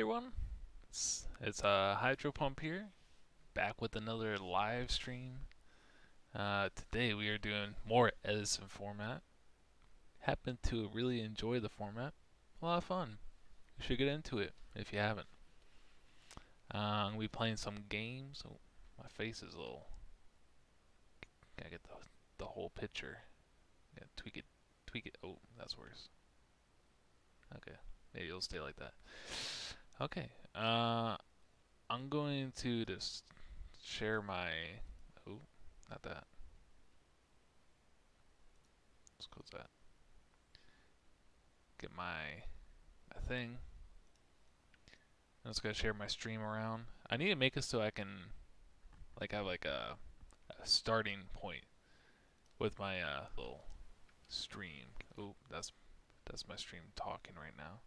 Hey everyone, it's Hydro Pump here, back with another live stream. Today we are doing more EDISON format. Happen to really enjoy the format. A lot of fun. You should get into it if you haven't. I'm gonna be playing some games. Oh, my face is a little. Gotta get the whole picture. Gotta tweak it. Oh, that's worse. Okay, maybe it'll stay like that. Okay. I'm going to just share my. Oh, not that. Let's close that. Get my thing. I'm just gonna share my stream around. I need to make it so I can have a starting point with my little stream. Oh, that's my stream talking right now.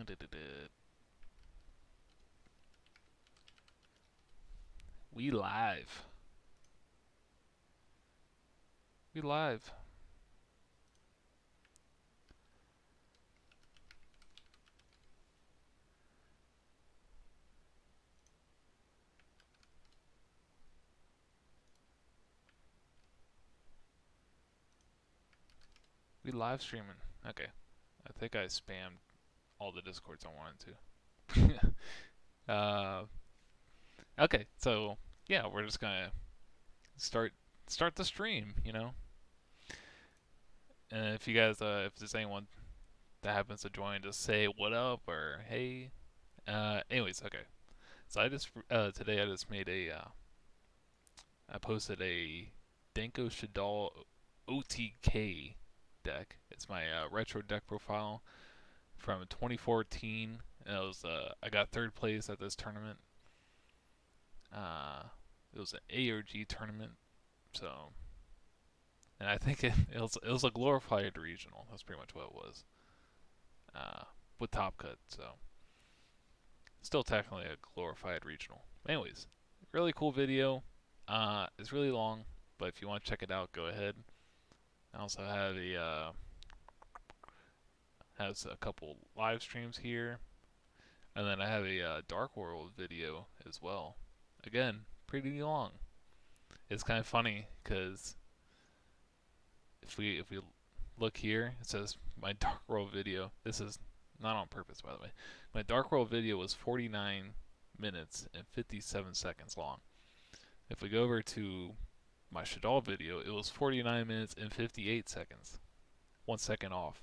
Da, da, da. We live. We live. We live streaming. Okay. I think I spammed all the discords I wanted to. Okay, so yeah, we're just gonna start the stream, you know. And if you guys, if there's anyone that happens to join, just say what up or hey. Anyways, okay. So today I just made I posted a Denko Shadal OTK deck. It's my retro deck profile from 2014. And I got third place at this tournament. It was an ARG tournament, so, and I think it was a glorified regional. That's pretty much what it was, with top cut. So still technically a glorified regional. Anyways, really cool video. It's really long, but if you want to check it out, go ahead. I also have has a couple live streams here, and then I have a Dark World video as well. Again, pretty long. It's kind of funny because if we look here, it says my Dark World video. This is not on purpose, by the way. My Dark World video was 49 minutes and 57 seconds long. If we go over to my Shadal video, it was 49 minutes and 58 seconds. 1 second off.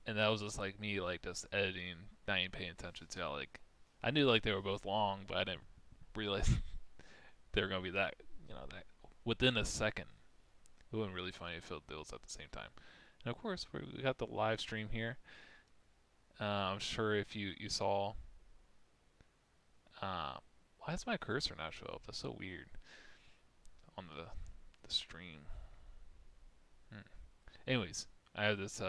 And that was just like me, like just editing, not even paying attention to how, like, I knew like they were both long, but I didn't realize they were gonna be that, that within a second. It would be really funny if it was at the same time. And of course, we got the live stream here. I'm sure if you saw. Why does my cursor not show up? That's so weird on the stream. Anyways, I have this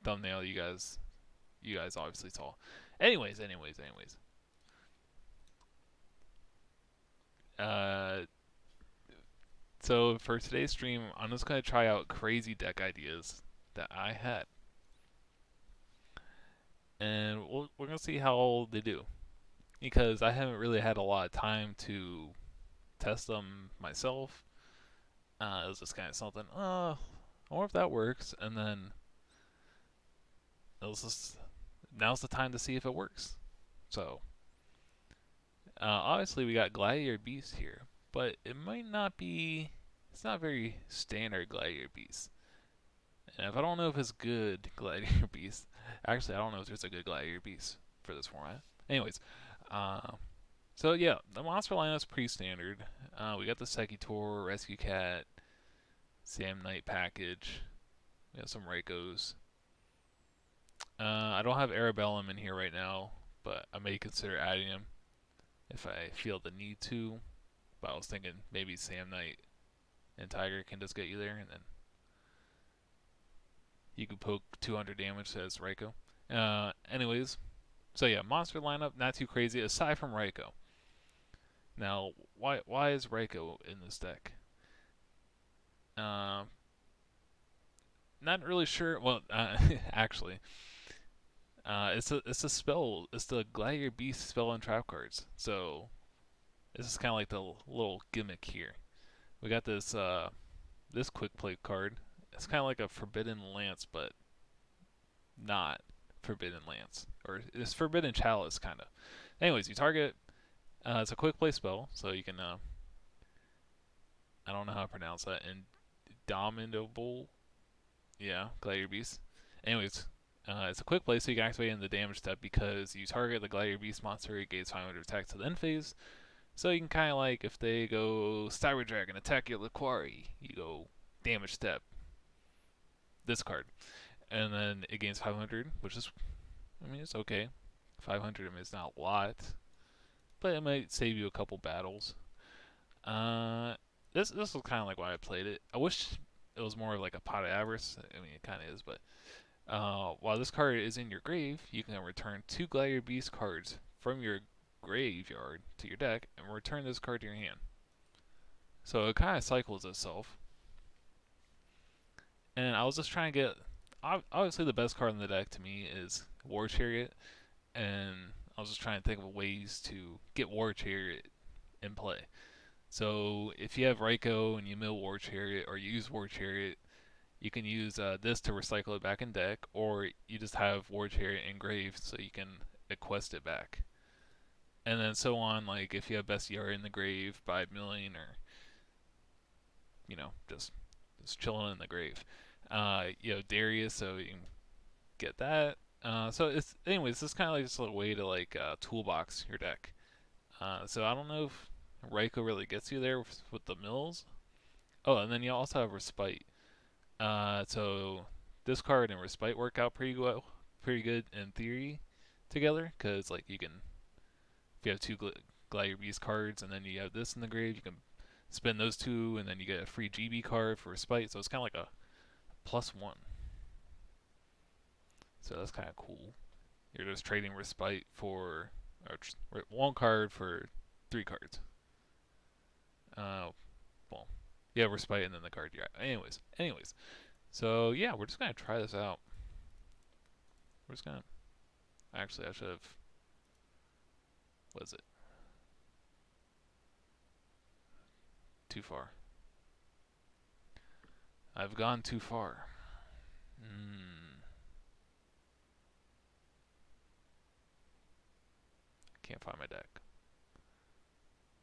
thumbnail you guys obviously saw. Anyways. So for today's stream, I'm just gonna try out crazy deck ideas that I had, and we're gonna see how they do, because I haven't really had a lot of time to test them myself. It was just kind of something. I wonder if that works, and then it was just now's the time to see if it works. So obviously we got Gladiator Beast here, but it might not be. It's not very standard Gladiator Beast. And if I don't know if it's good Gladiator Beast, actually I don't know if there's a good Gladiator Beast for this format. Anyways, so yeah, the monster lineup's pretty standard. We got the Sekitor, Rescue Cat, Sam Knight package. We have some Reikos. I don't have Arabellum in here right now, but I may consider adding him if I feel the need to. But I was thinking maybe Sam Knight and Tiger can just get you there, and then you could poke 200 damage as Reiko. Anyways, So yeah, monster lineup not too crazy aside from Raikou. Now, why is Raikou in this deck? Um, Not really sure. Well, actually, it's a spell. It's the Gladiator Beast spell and trap cards. So this is kind of like the little gimmick here. We got this quick play card. It's kind of like a Forbidden Lance, but not Forbidden Lance, or it's Forbidden Chalice kind of. Anyways, you target. It's a quick play spell, so you can. I don't know how to pronounce that. Indomitable. Yeah, Gladiator Beast. Anyways, it's a quick play, so you can activate in the damage step because you target the Gladiator Beast monster, it gains 500 attack to the end phase. So you can kind of like, if they go Cyber Dragon, attack your Laquari, you go damage step, this card. And then it gains 500, which is, I mean, it's okay. 500, I mean, it's not a lot, but it might save you a couple battles. This is kind of like why I played it. I wish it was more of like a pot of avarice. I mean, it kind of is, but while this card is in your grave, you can return 2 Gladiator Beast cards from your graveyard to your deck and return this card to your hand. So it kind of cycles itself. And I was just trying to get, obviously the best card in the deck to me is War Chariot, and I was just trying to think of ways to get War Chariot in play. So if you have Raikou and you mill War Chariot or you use War Chariot, you can use this to recycle it back in deck, or you just have War Chariot engraved so you can quest it back. And then so on, like if you have Bestiary in the grave by milling, or just chilling in the grave. Darius, so you can get that. So it's anyways, this is kind of like just a way to like toolbox your deck. So I don't know if Raikou really gets you there with the mills. Oh, and then you also have Respite. So this card and Respite work out pretty good in theory together, because like you can, if you have 2 Gladiator Beast cards and then you have this in the grave, you can spend those 2 and then you get a free GB card for Respite. So it's kind of like a +1. So that's kind of cool. You're just trading Respite for 1 card for 3 cards. Well, you have Respite and then the card you're at. Anyways. So yeah, we're just gonna try this out. We're just gonna. Actually, I should have. What is it? Too far. I've gone too far. Can't find my deck.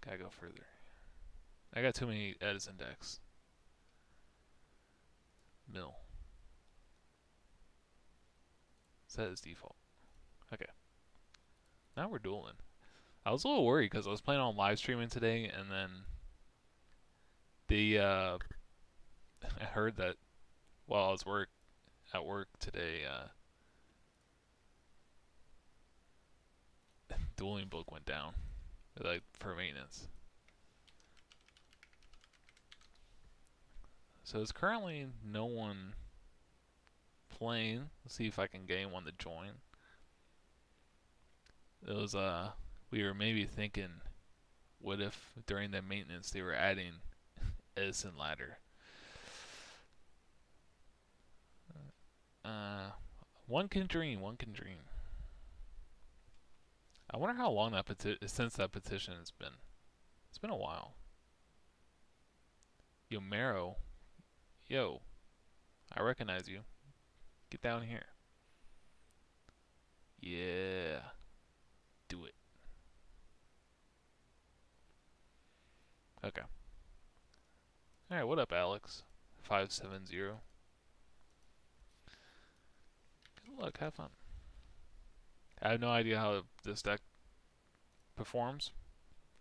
Gotta go further. I got too many EDISON decks. Mill. Set as default. Okay. Now we're dueling. I was a little worried because I was playing on live streaming today, and then I heard that while I was at work today, dueling book went down, like for maintenance. So there's currently no one playing. Let's see if I can get anyone to join. It was we were maybe thinking, what if during the maintenance they were adding EDISON ladder? One can dream. I wonder how long since that petition has been. It's been a while. Yo, Marrow. Yo, I recognize you. Get down here. Yeah. Do it. Okay. Alright, what up, Alex? 570. Good luck, have fun. I have no idea how this deck performs.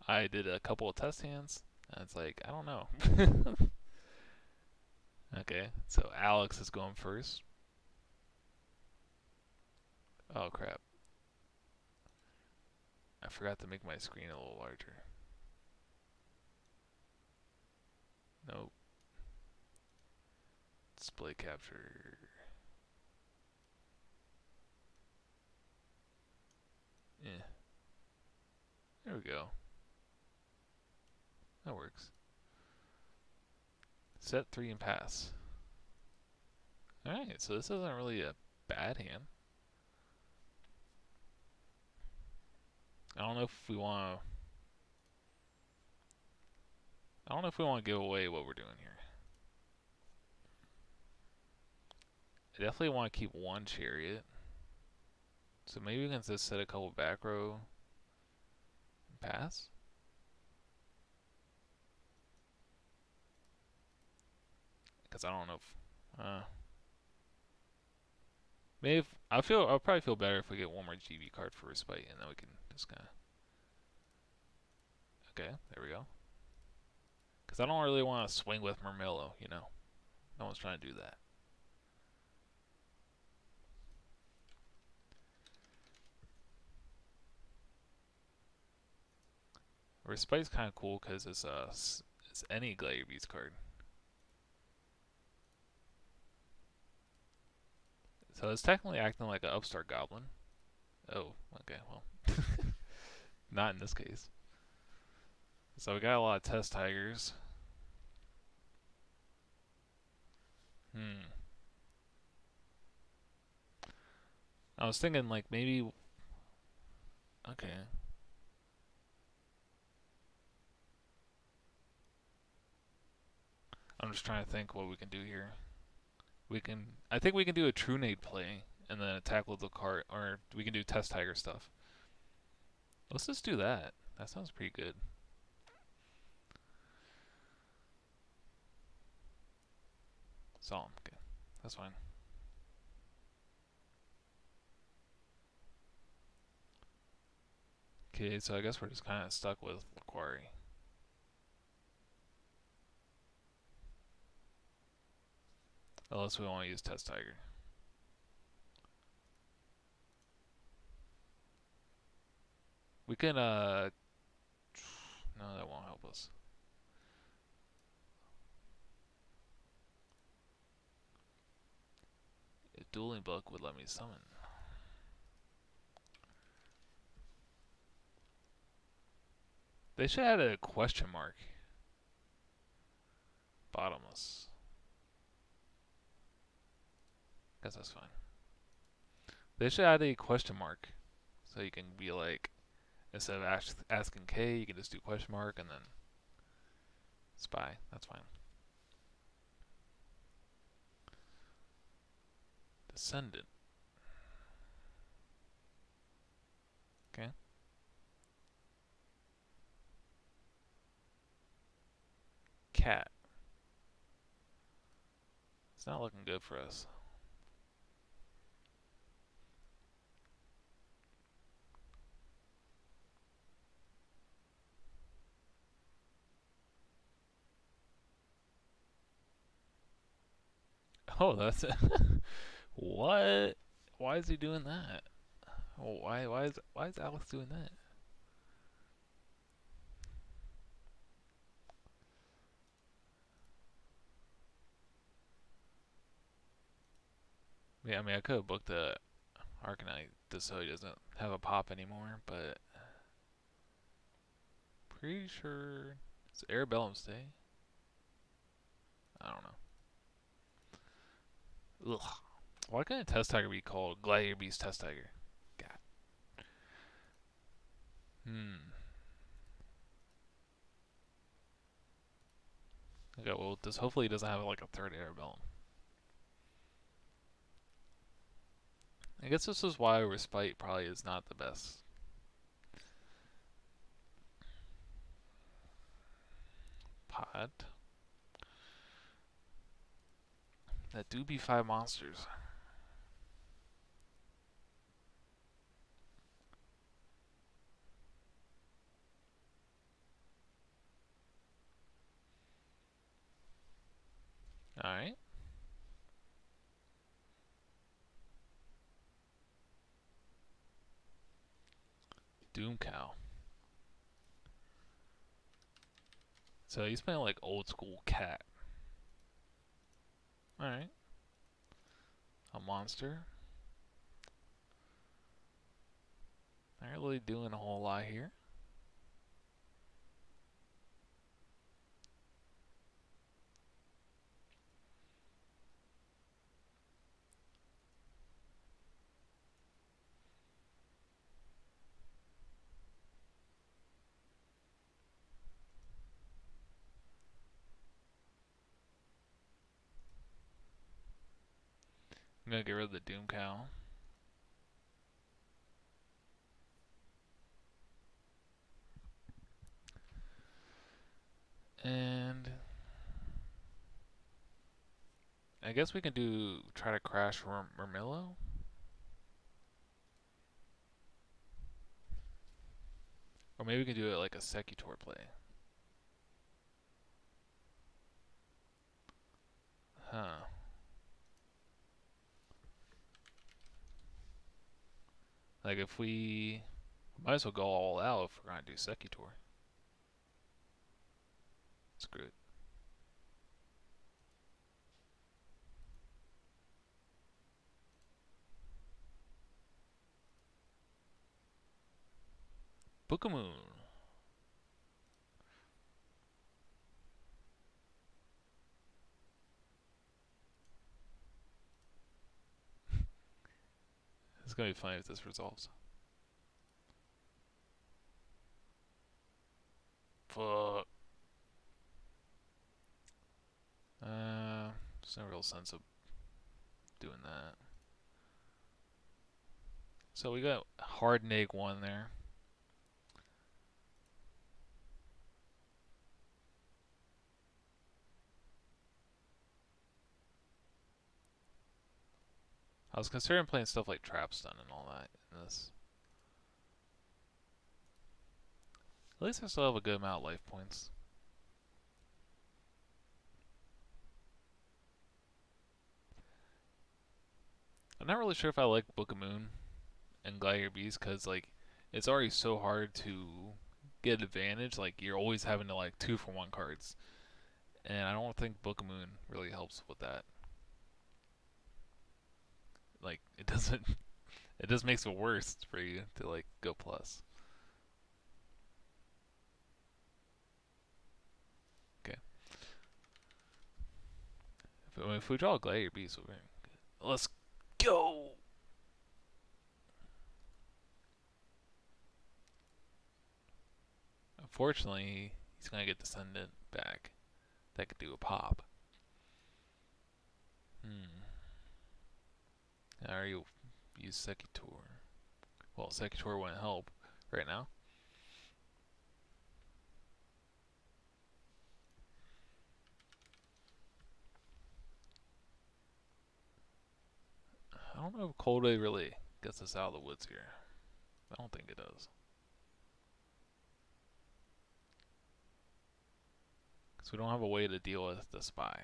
I did a couple of test hands, and it's like, I don't know. Okay, so Alex is going first. Oh crap. I forgot to make my screen a little larger. Nope. Display capture. Eh, there we go. That works. Set 3 and pass. Alright, so this isn't really a bad hand. I don't know if we want to... I don't know if we want to give away what we're doing here. I definitely want to keep one chariot. So maybe we can just set a couple back row and pass. Because I don't know if... maybe if, I'll probably feel better if we get one more GB card for Respite, and then we can just kind of... Okay, there we go. Because I don't really want to swing with Murmillo, you know. No one's trying to do that. Respite's kind of cool because it's any Gladiator Beast card. So it's technically acting like an upstart goblin. Oh, okay, well. Not in this case. So we got a lot of test tigers. I was thinking like maybe... Okay. I'm just trying to think what we can do here. I think we can do a True Nade play and then attack with the card, or we can do test tiger stuff. Let's just do that. That sounds pretty good. Solemn, okay. That's fine. Okay, so I guess we're just kind of stuck with Quarry. Unless we want to use Test Tiger. We can, no, that won't help us. If Dueling Book would let me summon. They should add a question mark. Bottomless. Guess that's fine. They should add a question mark. So you can be like, instead of asking K, you can just do question mark and then spy. That's fine. Descendant. Okay. Cat. It's not looking good for us. Oh, that's it. What? Why is he doing that? Why is Alex doing that? Yeah, I mean, I could have booked the Arcanite just so he doesn't have a pop anymore, but pretty sure it's Arabellum stay. I don't know. Ugh. Why couldn't Test Tiger be called Gladiator Beast Test Tiger? God. Okay, well, hopefully he doesn't have like a third Arabellum. I guess this is why Respite probably is not the best. Pod. That do be 5 monsters. Alright. Doom Cow. So he's playing like old school cat. Alright. A monster. Not really doing a whole lot here. I'm gonna get rid of the Doom Cow. And I guess we can try to crash Murmillo. Or maybe we can do it like a Secutor play. Huh. Like if we might as well go all out if we're gonna do Secutor. Screw it. Bookamoon. It's gonna be funny if this resolves. Fuck. There's no real sense of doing that. So we got hard neg 1 there. I was considering playing stuff like Trap Stun and all that in this. At least I still have a good amount of life points. I'm not really sure if I like Book of Moon and Gladiator Beast because like it's already so hard to get advantage. Like you're always having to like 2-for-1 cards, and I don't think Book of Moon really helps with that. Like it doesn't. It just makes it worse for you to like go plus. Okay. If we draw a Gladiator Beast, we're good. Let's go. Unfortunately, he's gonna get Descendant back. That could do a pop. I already use Secutor. Well, Secutor wouldn't help right now. I don't know if Cold Wave really gets us out of the woods here. I don't think it does. Because we don't have a way to deal with the Spy.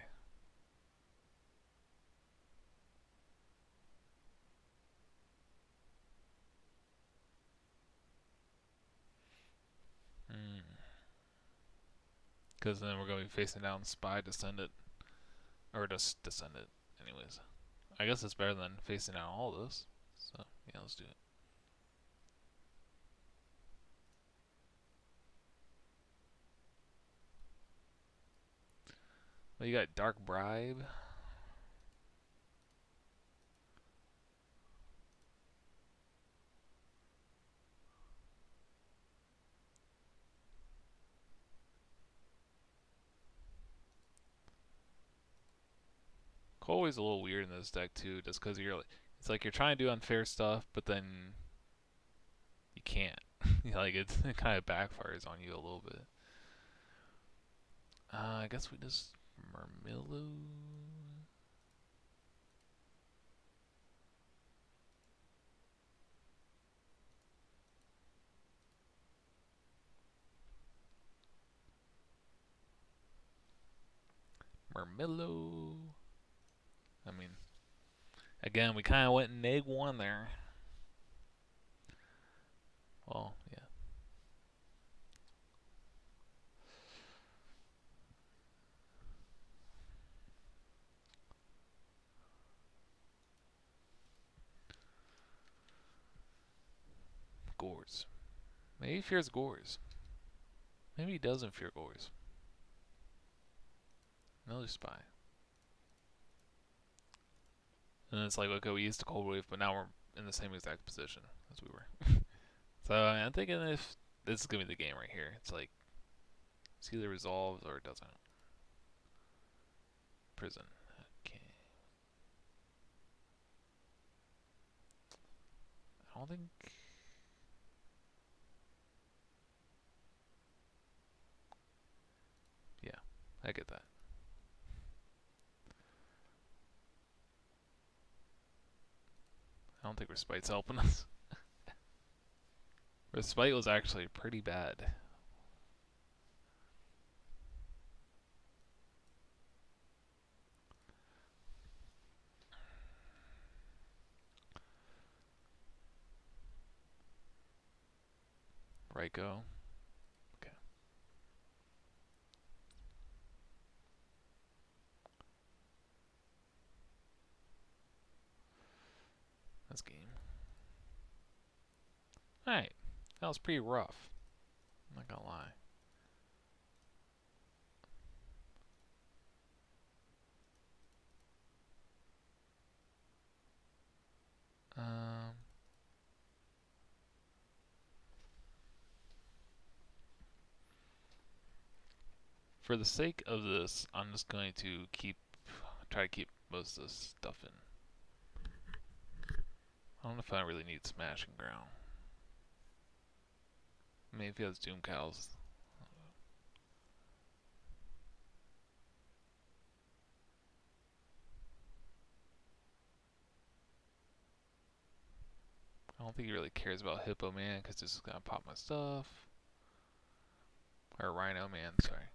Because then we're going to be facing down Spy, Descendant, or just Descendant, anyways. I guess it's better than facing down all this. So, yeah, let's do it. Well, you got Dark Bribe. Always a little weird in this deck too, just because it's like you're trying to do unfair stuff, but then you can't. Like it kind of backfires on you a little bit. I guess we just Murmillo. Murmillo. I mean, again, we kind of went neg 1 there. Well, yeah. Of course. Maybe he fears gores. Maybe he doesn't fear gores. Another spy. And it's like, okay, we used the cold wave, but now we're in the same exact position as we were. So I'm thinking if this is gonna be the game right here, it's like it's either resolves or it doesn't. Prison. Okay. I don't think. Yeah, I get that. I don't think Respite's helping us. Respite was actually pretty bad. Right go. Okay. That's game. Alright. That was pretty rough. I'm not gonna lie. Um, for the sake of this, I'm just going to try to keep most of this stuff in. I don't know if I really need smashing ground. Maybe if he has Doom Cows. I don't think he really cares about Hippo Man because this is gonna pop my stuff. Or Rhino Man, sorry.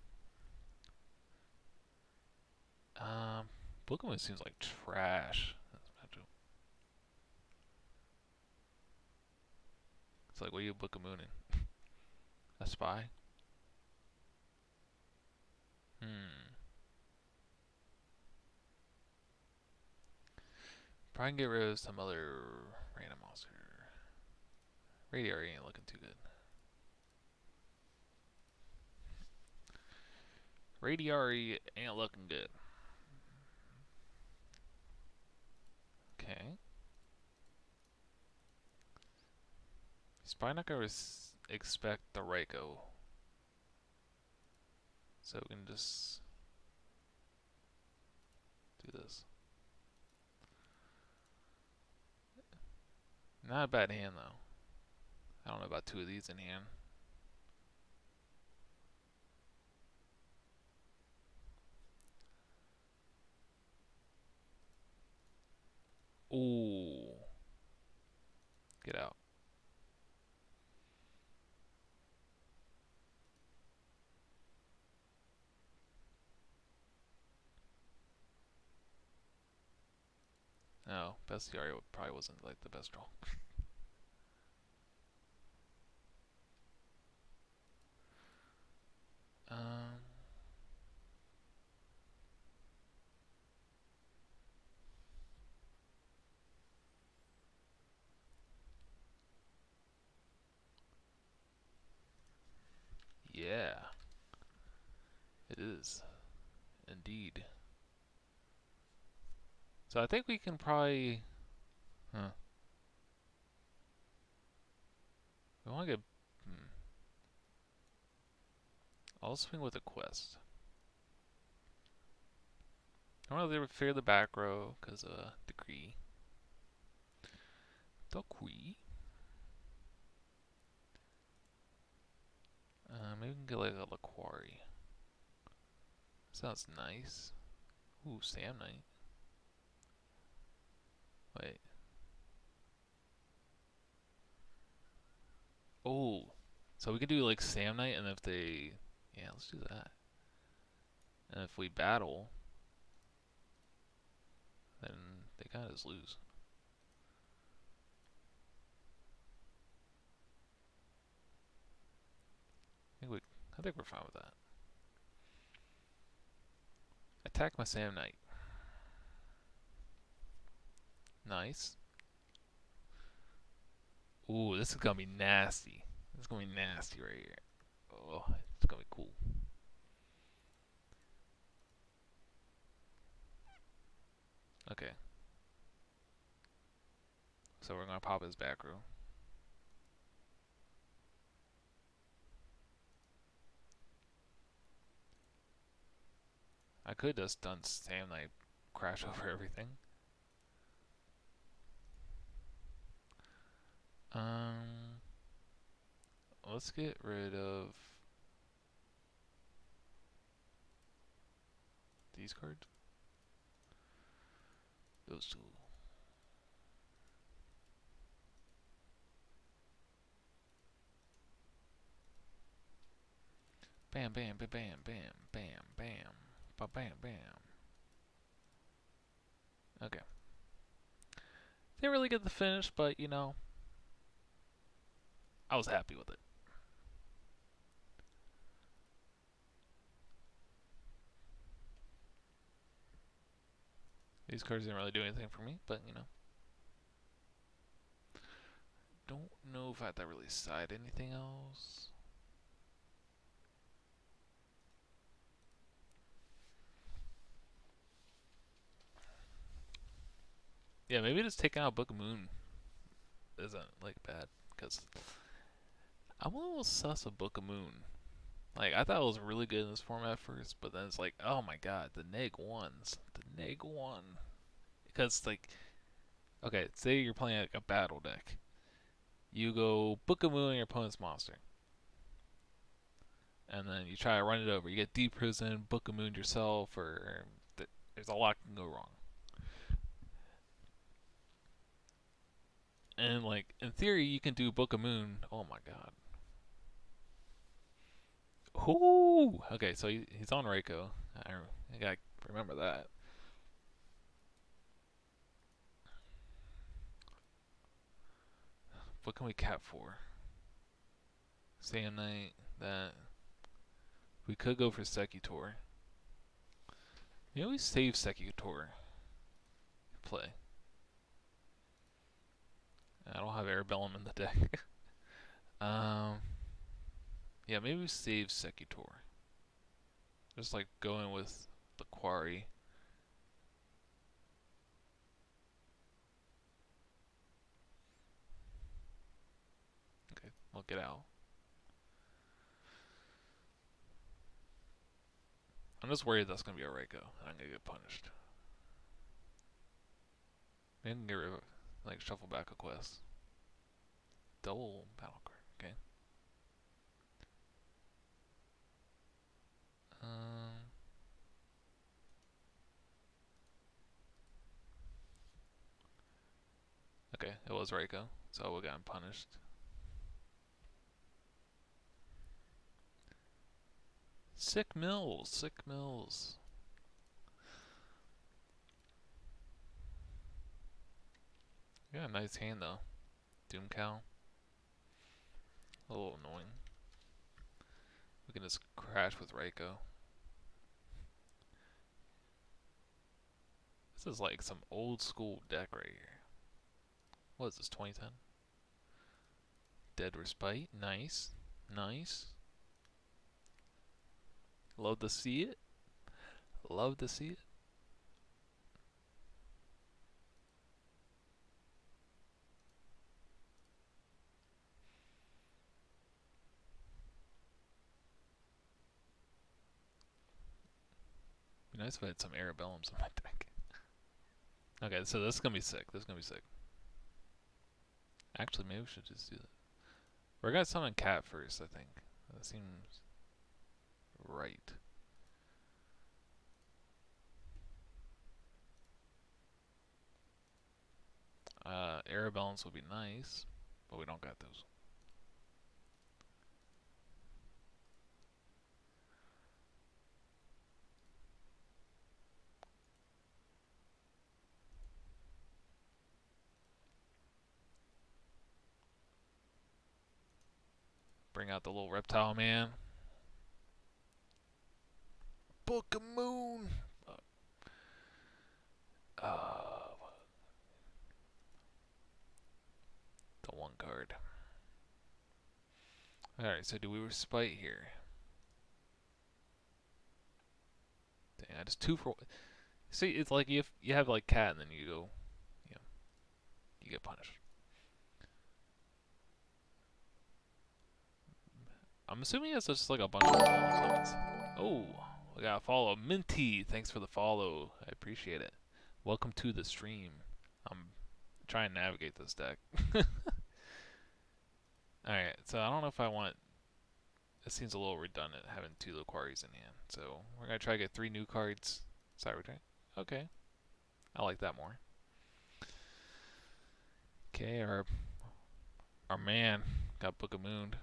Book Moon seems like trash. It's like, what are you Book of Mooning? A spy? Probably can get rid of some other random monster. Radiary ain't looking too good. Radiary ain't looking good. Okay. He's probably not gonna expect the Reiko. So we can just do this. Not a bad hand though. I don't know about two of these in hand. Ooh. Get out. No, Bestiario probably wasn't like the best roll. um. Yeah. It is. Indeed. So I think we can probably... Huh. We want to get... I'll swing with a quest. I don't really fear the back row because Decree. Decree? Maybe we can get like a Laquari. Sounds nice. Ooh, Sam Knight. Wait. Oh. So we could do like Sam Knight, and if they... Yeah, let's do that. And if we battle, then they kind of just lose. I think we're fine with that. Attack my Sam Knight. Nice. Ooh, this is gonna be nasty. It's gonna be nasty right here. Oh, it's gonna be cool. Okay. So we're gonna pop his back row. I could just done Sam Knight crash over everything. Um, let's get rid of these cards. Those two. Bam, bam, bam, bam, bam, bam, bam, ba bam, bam. Okay. Didn't really get the finish, but you know, I was happy with it. These cards didn't really do anything for me, but you know. Don't know if I had to really side anything else. Yeah, maybe just taking out Book of Moon isn't like bad, because I'm a little sus of Book of Moon. Like, I thought it was really good in this format at first, but then it's like, oh my god, the neg ones. The neg one. Because, like, okay, say you're playing like a battle deck. You go Book of Moon on your opponent's monster. And then you try to run it over. You get Deep Prison, Book of Moon yourself, or there's a lot can go wrong. And, like, in theory, you can do Book of Moon. Oh my god. Ooh! Okay, so he's on Reiko. I gotta remember that. What can we cap for? Sam Knight, that. We could go for Secutor. Maybe we save Secutor. Play. I don't have Arabellum in the deck. Yeah, maybe we save Secutor. Just like going with the Quarry. Okay, we'll get out. I'm just worried that's gonna be a Reiko, and I'm gonna get punished. Maybe I can get rid of, like, shuffle back a quest. Double battle card, okay. Um, okay, it was Reiko, so we got punished. Sick Mills, Sick Mills. Yeah, nice hand though. Doom Cow. A little annoying. We can just crash with Reiko. This is like some old school deck right here. What is this, 2010? Dead Respite, nice. Nice. Love to see it. Love to see it. Be nice if I had some Arabellums in my deck. Okay, so this is gonna be sick. This is gonna be sick. Actually, maybe we should just do that. We're gonna summon Cat first, I think. That seems right. Arabellums would be nice, but we don't got those. Bring out the little reptile man. Book of Moon. Uh, the one card. Alright, so do we respite here? Dang, I just 2 for. See, it's like you have like cat and then you go, you know, you get punished. I'm assuming it's just like a bunch of summons. Oh, we got a follow. Minty, thanks for the follow. I appreciate it. Welcome to the stream. I'm trying to navigate this deck. Alright, so I don't know if I want. It seems a little redundant having 2 Luquaris in hand. So we're going to try to get 3 new cards. Cyber Train. Okay. I like that more. Okay, our man got Book of Moon.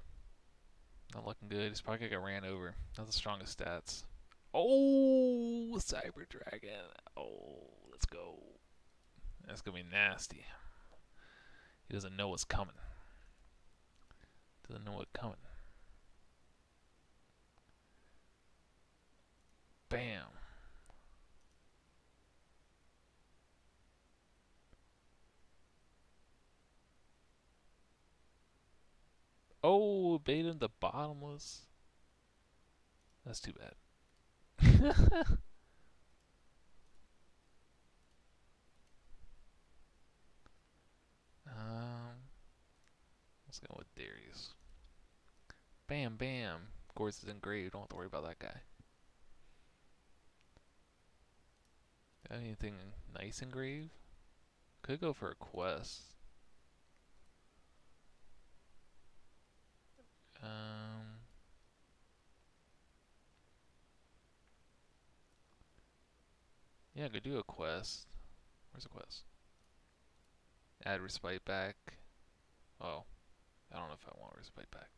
Not looking good. He's probably gonna get ran over. Not the strongest stats. Oh, Cyber Dragon. Oh, let's go. That's gonna be nasty. He doesn't know what's coming. Doesn't know what's coming. Bam. Oh, Beta the Bottomless. That's too bad. Let's go with Darius. Bam, bam. Gorz is engraved. Don't have to worry about that guy. Got anything nice engraved? Could go for a quest. Yeah, I could do a quest. Where's the quest? Add respite back. Oh, I don't know if I want respite back.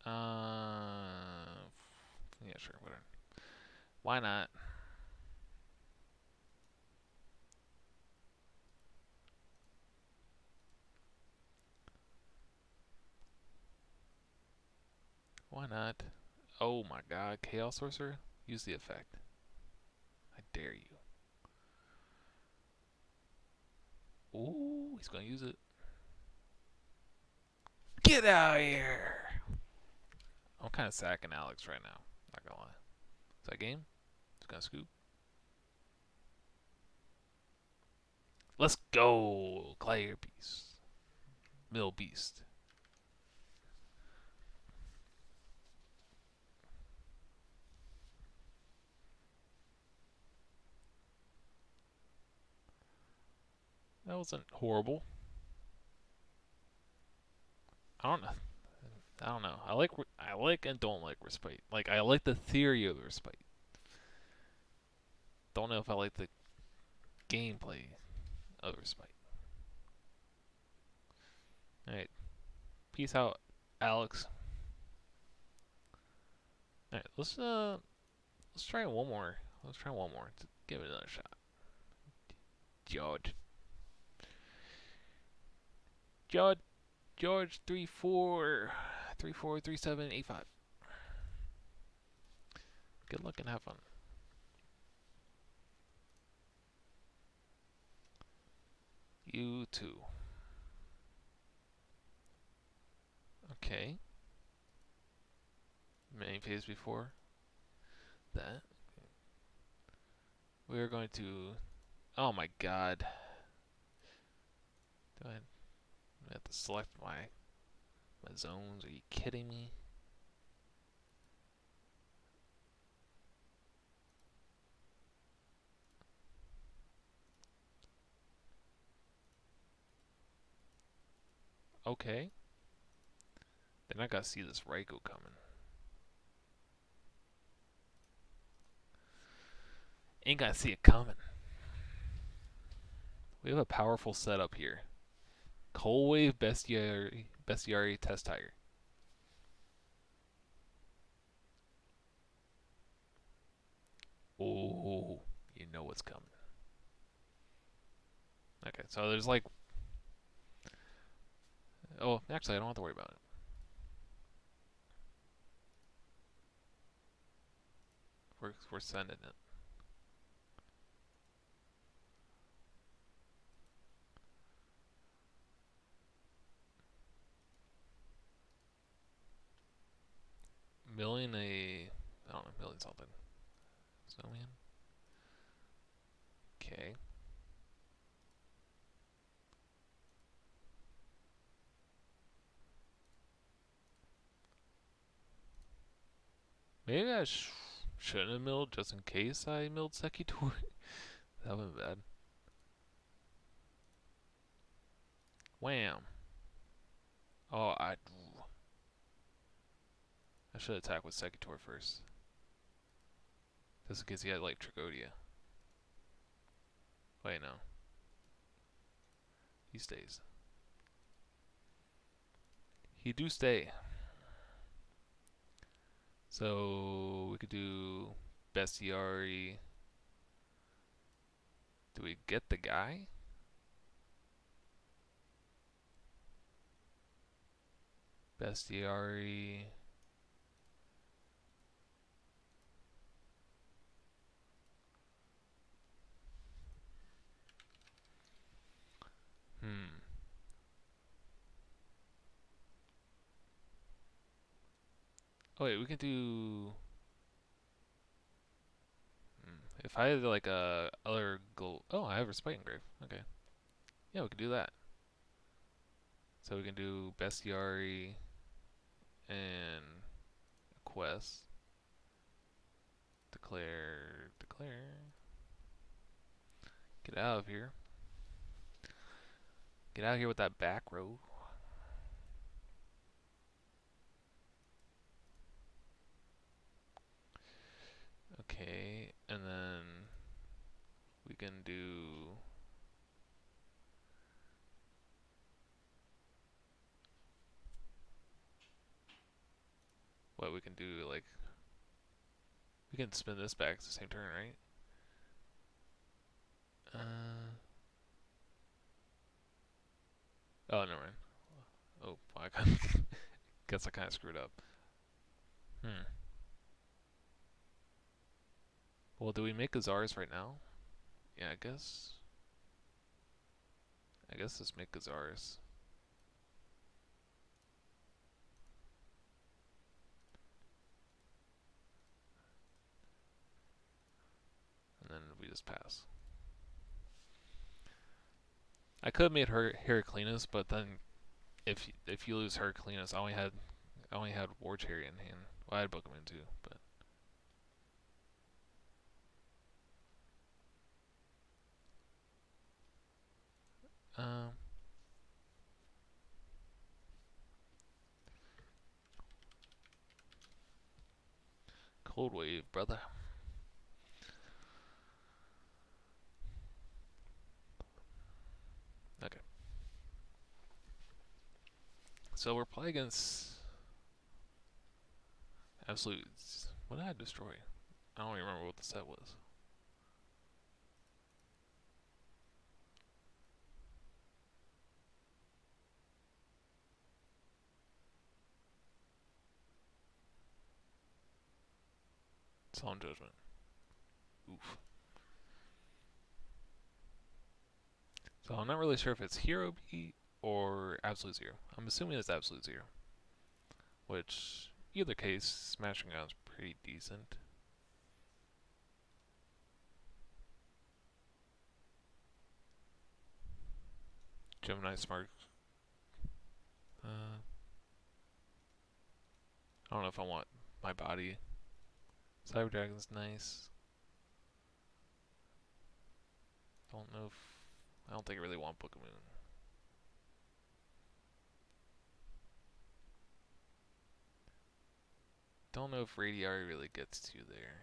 Yeah, sure, whatever. Why not? Why not? Oh my god, Chaos Sorcerer? Use the effect. I dare you. Ooh, he's gonna use it. Get out of here! I'm kind of sacking Alex right now. Not gonna lie. Is that game? Just gonna scoop. Let's go! Clay Beast. Mill Beast. That wasn't horrible. I don't know. I don't know. I like and don't like respite. Like I like the theory of respite. Don't know if I like the gameplay of respite. All right. Peace out, Alex. All right. Let's try one more. Let's try one more. Give it another shot. George. George 343785. Good luck and have fun. You too. Okay. Many phase before that. We are going to. Oh my god. Do I have to select my zones? Are you kidding me? Okay. Then I gotta see this Raikou coming. Ain't gotta see it coming. We have a powerful setup here. Cold Wave Bestiary Test Tiger. Oh, you know what's coming. Okay, so there's like. Oh, actually, I don't have to worry about it. We're sending it. Milling a, I don't know, milling something. Snowman. Okay. Maybe I shouldn't have milled just in case I milled Sekitori. That would have been bad. Wham. Oh, I should attack with Sekitor first. Just in case he had like Tragodia. Wait, no. He stays. He do stay. So we could do Bestiary. Do we get the guy? Bestiary. Hmm. Oh wait, we can do. If I had like a other goal. Oh, I have a Spite Engrave. Okay. Yeah, we can do that. So we can do Bestiary and Quest. Declare. Get out of here. Get out of here with that back row. Okay, and then we can do. What we can do, like. We can spin this back at the same turn, right? Oh, never mind. Oh, I guess I kind of screwed up. Well, do we make Azars right now? Yeah, I guess. Let's make Azars. And then we just pass. I could have made her Heraclinus, but then if you lose Heraclinus, I only had War Chariot in hand. Well, I had Bookman too, but um, Cold Wave, brother. Okay. So we're playing against Absolute. What did I destroy? I don't even remember what the set was. Solemn Judgment. Oof. So I'm not really sure if it's Hero Beat or Absolute Zero. I'm assuming it's Absolute Zero. Which, either case, Smashing Gun's pretty decent. Gemini Smart. I don't know if I want my body. Cyber Dragon's nice. I don't think I really want Book of Moon. Don't know if Radiari really gets to there.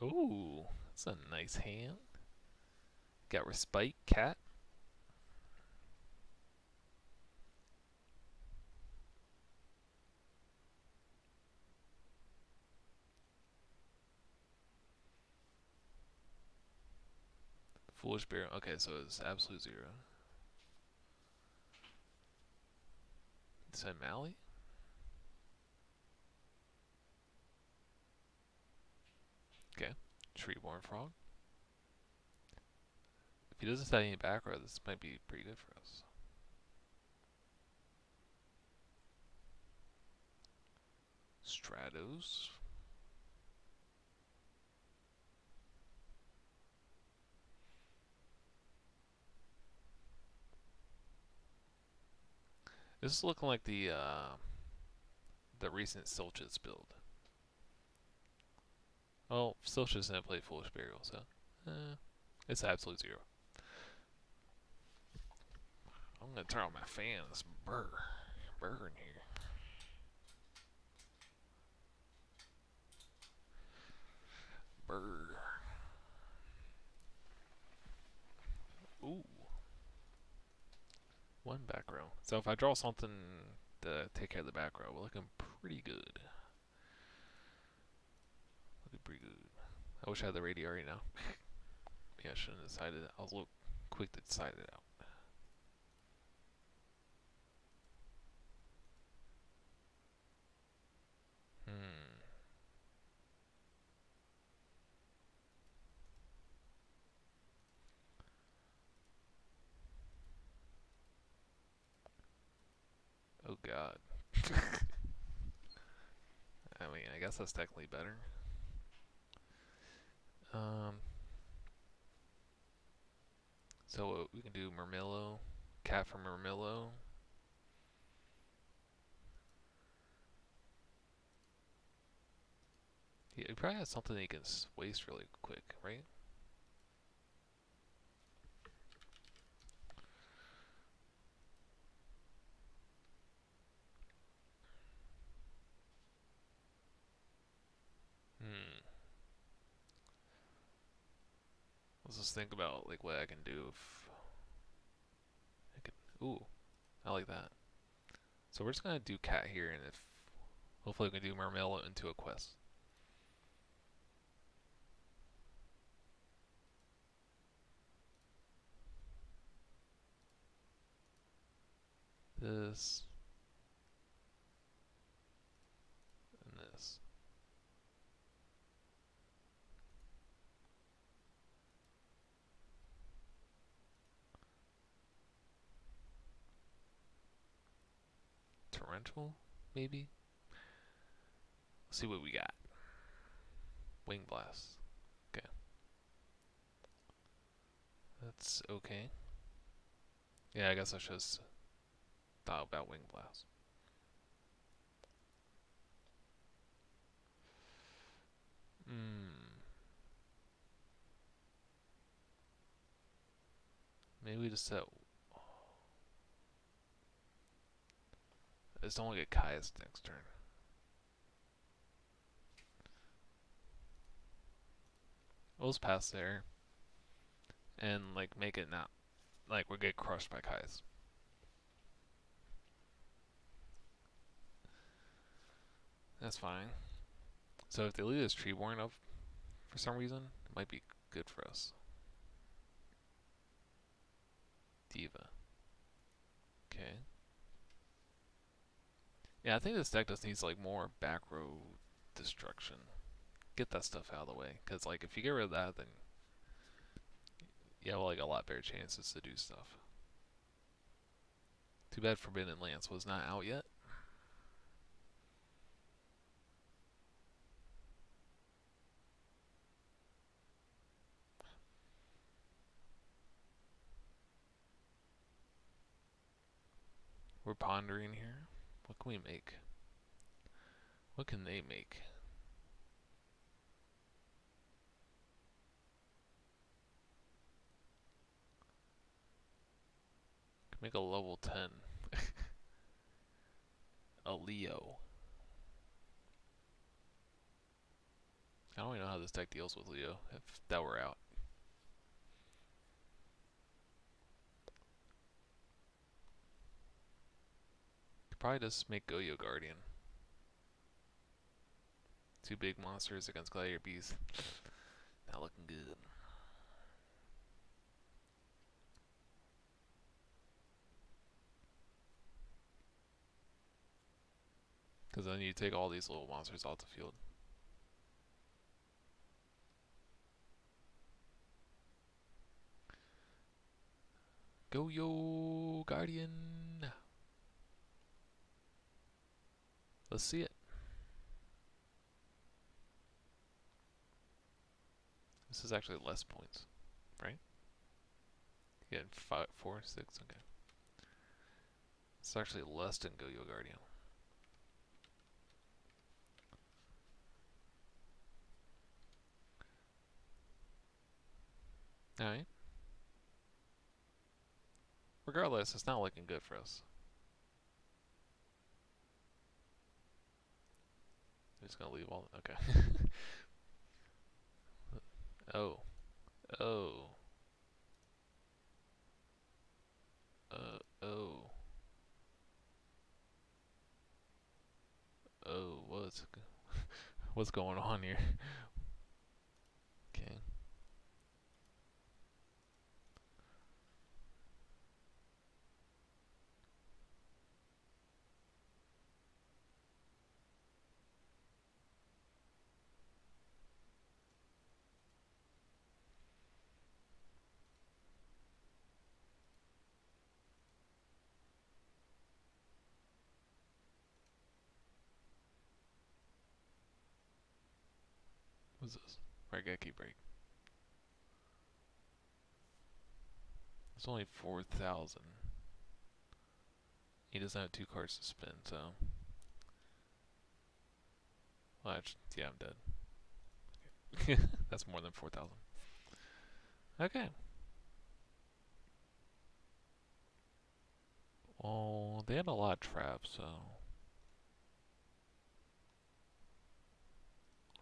Ooh, that's a nice hand. Got Respite, Cat. Foolish Bear. Okay, so it's absolute zero. Is that Mally? Okay. Treeborn Frog. If he doesn't have any back row, this might be pretty good for us. Stratos. This is looking like the recent Silch's build. Well, Silch's didn't play Foolish Burial, so it's absolute zero. I'm gonna turn on my fan. It's burr in here. Burr. Ooh. One back row. So if I draw something to take care of the back row, we're looking pretty good. Looking pretty good. I wish I had the radio right now. Maybe I shouldn't have decided it. I was a little quick to decide it out. Oh god. I mean, I guess that's technically better. So we can do Murmillo, Cat from Murmillo. He probably has something that he can waste really quick, right? Let's just think about like what I can do if I could. Ooh, I like that. So we're just gonna do Cat here, and if hopefully we can do Murmillo into a quest. This and this. Torrential, maybe? Let's see what we got. Wing Blast. Okay. That's okay. Yeah, I guess I should have thought about Wing Blast. Maybe we just set. I just don't want to get Kai's next turn. We'll just pass there. And like make it not like we'll get crushed by Kai's. That's fine. So if they leave this Treeborn up for some reason, it might be good for us. Diva. Okay. Yeah, I think this deck just needs like more back row destruction. Get that stuff out of the way, because like if you get rid of that, then you have like a lot better chances to do stuff. Too bad Forbidden Lance was not out yet. We're pondering here. What can we make? What can they make? Can make a level 10. A Leo. I don't even know how this deck deals with Leo, if that were out. Could probably just make Goyo Guardian. Two big monsters against Gladiator Beast. Not looking good. Because then you take all these little monsters off the field. Go yo, Guardian! Let's see it. This is actually less points, right? You get 5, 4, 6, okay. It's actually less than Go Yo Guardian. Alright. Regardless, it's not looking good for us. I'm just gonna leave all. Okay. Oh. Oh. Oh. Oh. What's going on here? Okay. What's this? Raigeki break. It's only 4,000. He doesn't have 2 cards to spin, so. Well, actually, yeah, I'm dead. That's more than 4,000. Okay. Well, they had a lot of traps, so.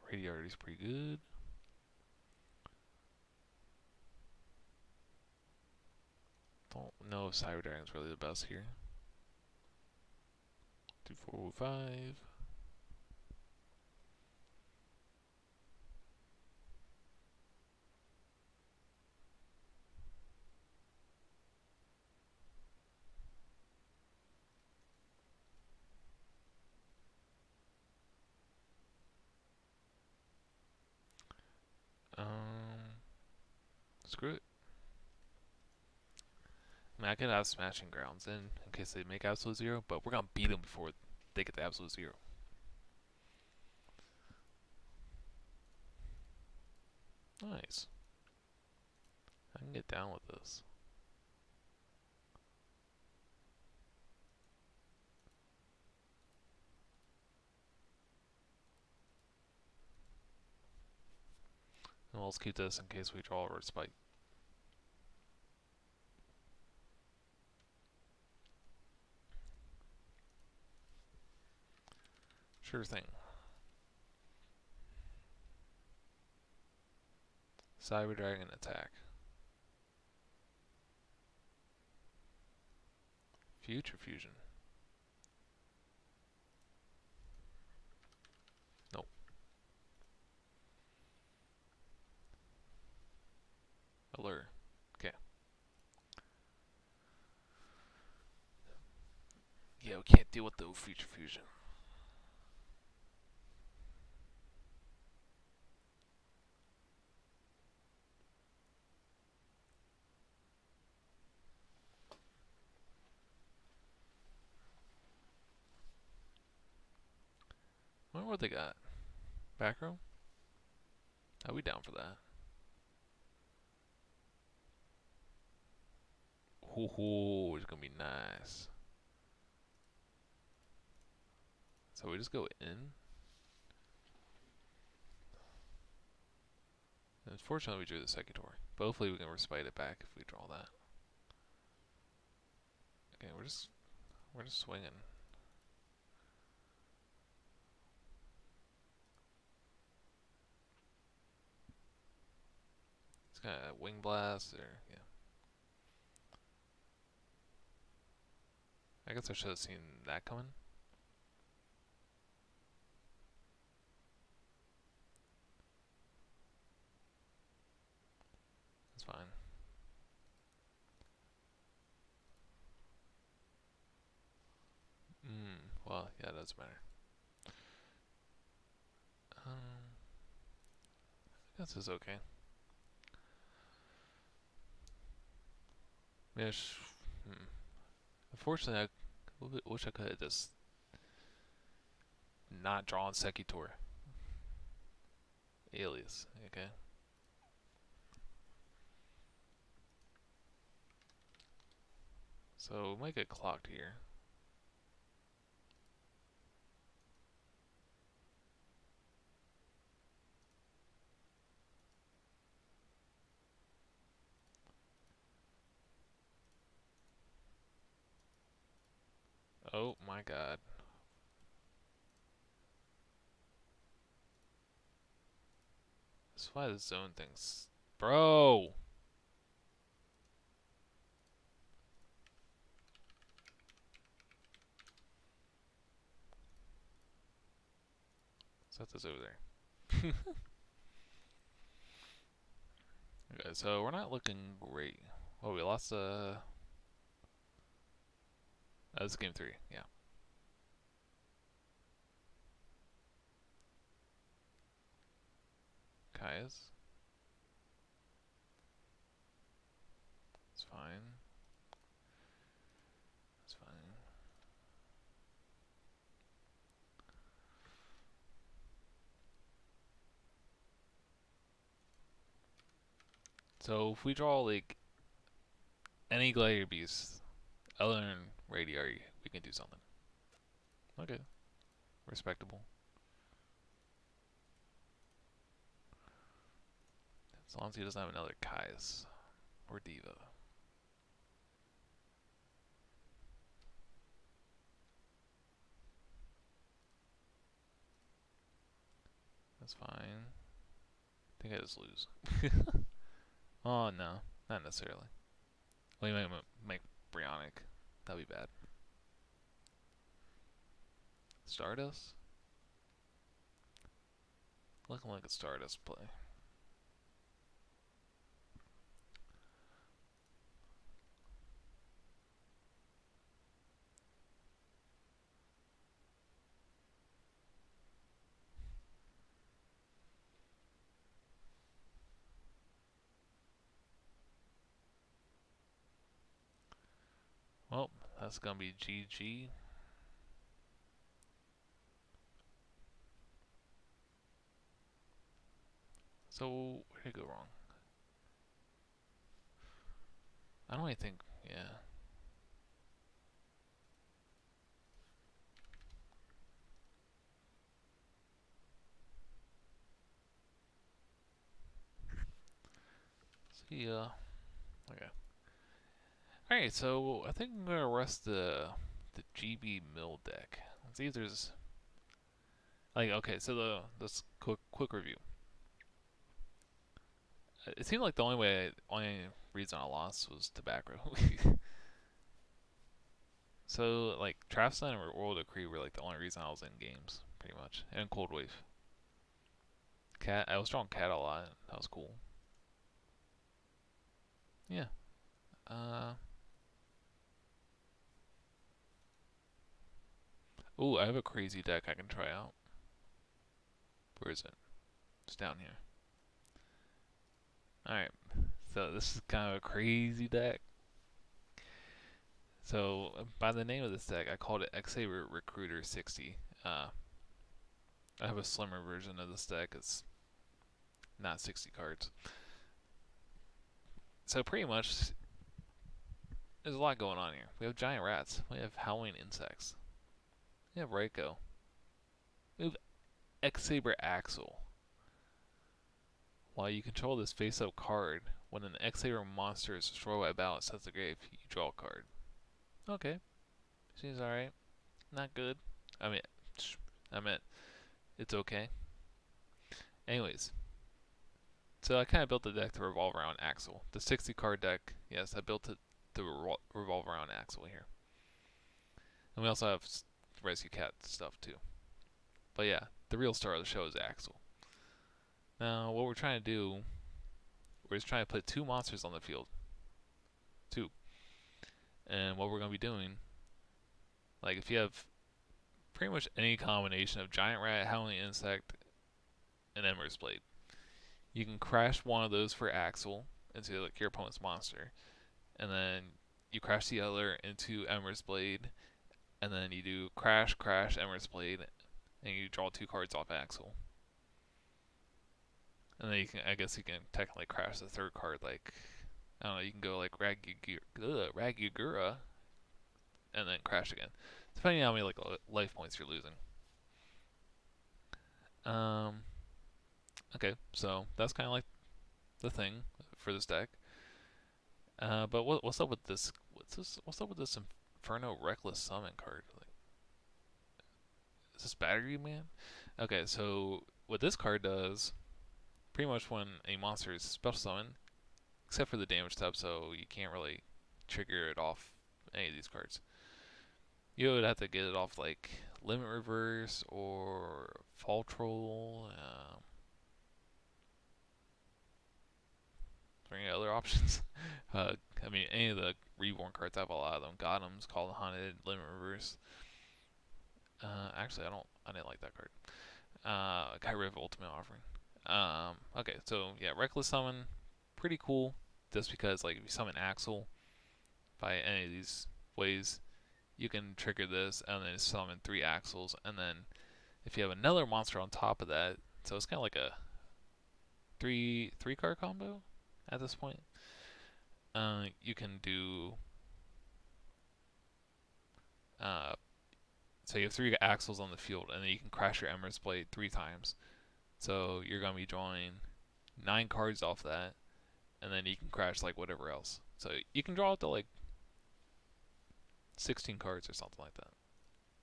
Radiarity's pretty good. Don't know if Cyber Dragon's really the best here. 2, 4, 5. Screw it. I mean, I could have Smashing Grounds in case they make Absolute Zero, but we're gonna beat them before they get the Absolute Zero. Nice. I can get down with this. And let's keep this in case we draw a Respite. Sure thing. Cyber Dragon attack. Future Fusion. Nope. Allure. Okay. Yeah, we can't deal with the Future Fusion. I wonder what they got. Back row? Are we down for that? Ooh, it's gonna be nice. So we just go in. Unfortunately, we drew the Secutor, but hopefully we can Respite it back if we draw that. Okay, we're just swinging. It's kind of Wing Blast, or yeah. I guess I should have seen that coming. That's fine. Well, yeah, it doesn't matter. This is okay. Yes. Unfortunately, I wish I could have just not drawn Sekitor. Alias. Okay. So we might get clocked here. Oh my god. That's why the zone thing's. Bro! Set this over there. Okay, so we're not looking great. Oh, we lost that was game 3, yeah. Kai's. It's fine. It's fine. So if we draw like any Gladiator Beast other than Radiary, we can do something. Okay. Respectable. As long as he doesn't have another Kai's or Diva. That's fine. I think I just lose. Oh no, not necessarily. Well, you might make Brionic. That'd be bad. Stardust? Looking like a Stardust play. Well, that's gonna be GG. So, where did it go wrong? I don't really think, yeah. See ya. Okay. Alright, so I think I'm gonna rest the GB mill deck. Let's see if there's like okay, so this quick review. It seemed like the only reason I lost was tobacco. So like Trapston and World Decree were like the only reason I was in games, pretty much. And Cold Wave. Cat I was drawing Cat a lot. That was cool. Yeah. Ooh, I have a crazy deck I can try out. Where is it? It's down here. Alright. So this is kind of a crazy deck. So by the name of this deck, I called it XA Recruiter 60. I have a slimmer version of this deck. It's not 60 cards. So pretty much, there's a lot going on here. We have giant rats. We have howling insects. We have Reiko. We have X-Saber Axle. While you control this face-up card, when an X-Saber monster is destroyed by battle and sets the grave, you draw a card. Okay. Seems alright. Not good. I mean, it's okay. Anyways, so I kind of built the deck to revolve around Axel. The 60 card deck, yes, I built it to revolve around Axel here. And we also have Rescue Cat stuff too. But yeah, the real star of the show is Axel. Now, what we're trying to do, we're just trying to put 2 monsters on the field. 2. And what we're going to be doing, like if you have pretty much any combination of Giant Rat, Howling Insect, and Ember's Blade, You can crash one of those for Axel into like your opponent's monster, and then you crash the other into Emmer's Blade, and then you do crash, crash, Emmer's Blade, and you draw 2 cards off Axel. And then you can, I guess you can technically crash the 3rd card, like, I don't know, you can go like Ragugura, and then crash again, depending on how many like life points you're losing. Okay, so that's kind of like the thing for this deck. But what's up with this? What's up with this Inferno Reckless Summon card? Like, is this Battery Man? Okay, so what this card does, pretty much when a monster is special summoned, except for the damage tab, so you can't really trigger it off any of these cards. You would have to get it off like Limit Reverse or Fall Troll. Is there any other options? I mean, any of the Reborn cards, I have a lot of them. Gotham's, Call the Haunted, Limit Reverse. Actually, I didn't like that card. Got rid of Ultimate Offering. Okay, so yeah, Reckless Summon, pretty cool. Just because like if you summon Axel by any of these ways, you can trigger this and then summon 3 Axels, and then if you have another monster on top of that, so it's kind of like a three card combo at this point. You can do so you have 3 Axels on the field, and then you can crash your Emmer's Blade 3 times. So you're gonna be drawing 9 cards off that, and then you can crash like whatever else. So you can draw up to like 16 cards or something like that.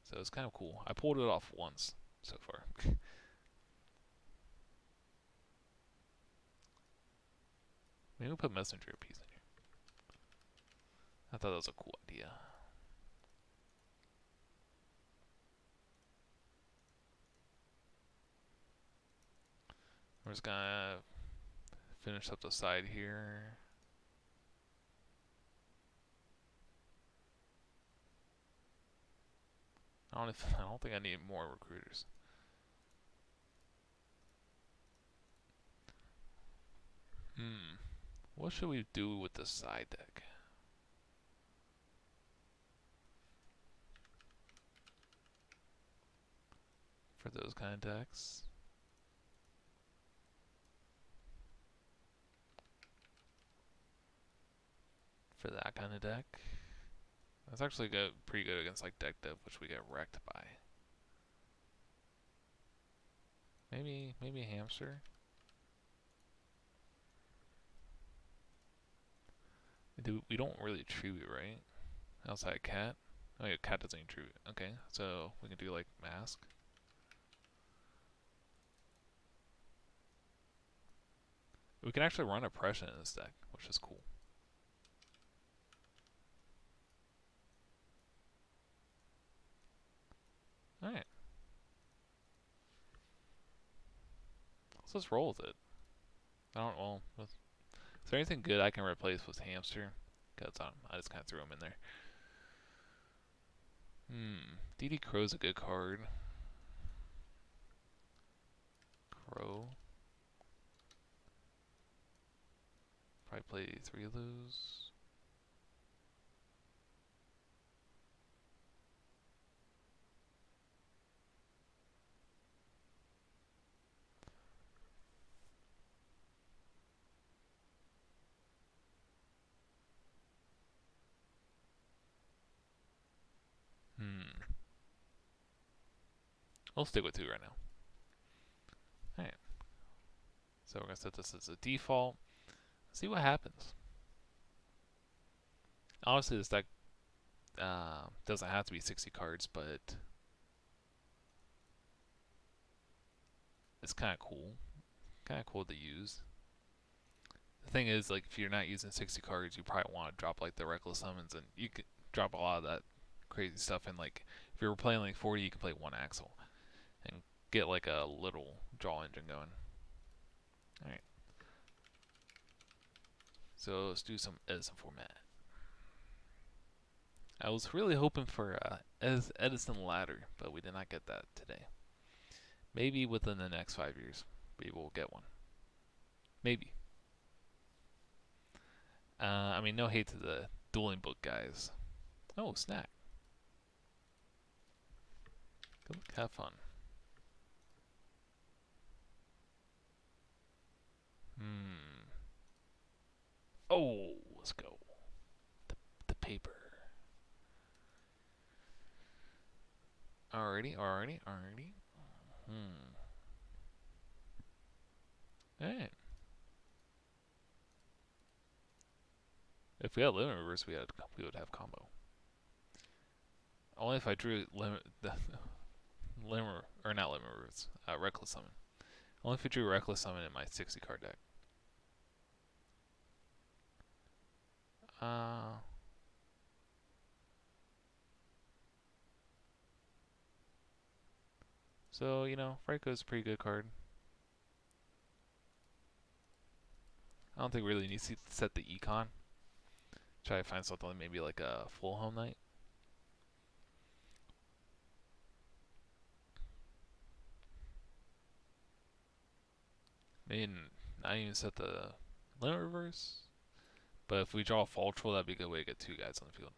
So it's kind of cool. I pulled it off once so far. Maybe we'll put Messenger piece in here. I thought that was a cool idea. We're just gonna finish up the side here. I don't think I need more recruiters. What should we do with the side deck? For those kind of decks. For that kind of deck. That's actually pretty good against like deck dev, which we get wrecked by. Maybe a hamster. We don't really tribute, right? Outside cat. Oh yeah, cat doesn't even tribute. Okay, so we can do like mask. We can actually run oppression in this deck, which is cool. Alright. Let's just roll with it. Is there anything good I can replace with hamster? Because I just kind of threw him in there. DD Crow's a good card. Crow. Probably play 3 of those. We'll stick with 2 right now. Alright. So we're going to set this as a default. See what happens. Honestly, this deck doesn't have to be 60 cards, but it's kind of cool. Kind of cool to use. The thing is, like, if you're not using 60 cards, you probably want to drop like the Reckless Summons, and you could drop a lot of that crazy stuff. And like, if you were playing like 40, you could play 1 Axel and get like a little draw engine going. Alright. So let's do some EDISON format. I was really hoping for EDISON ladder, but we did not get that today. Maybe within the next 5 years, maybe we'll get one. Maybe. I mean, no hate to the dueling book guys. Oh, snack. Go look, have fun. Hmm. Oh, let's go. The paper. Alrighty. Alright. If we had limit reverse, we would have combo. Only if I drew limit or not limit reverse, reckless summon. Only if I drew reckless summon in my 60 card deck. So you know, Franco's a pretty good card. I don't think we really need to set the econ. Try to find something maybe like a full home night. Maybe not even set the limit reverse. But if we draw a fall troll, that'd be a good way to get two guys on the field.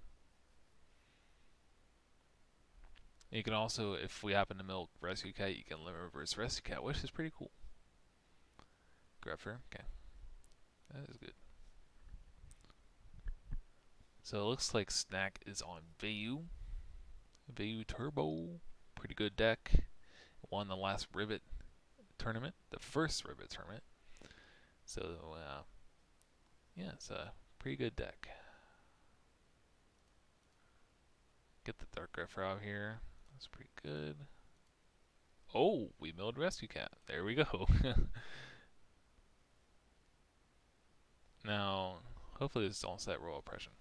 And you can also, if we happen to milk Rescue Cat, you can limit reverse Rescue Cat, which is pretty cool. Greffer, okay. That is good. So it looks like Snack is on Vayu. Vayu Turbo. Pretty good deck. Won the last Ribbit tournament. The first Ribbit tournament. So, yeah, it's a pretty good deck. Get the Dark Greffer out here. That's pretty good. Oh, we milled Rescue Cat. There we go. Now, hopefully this is all set Royal Oppression.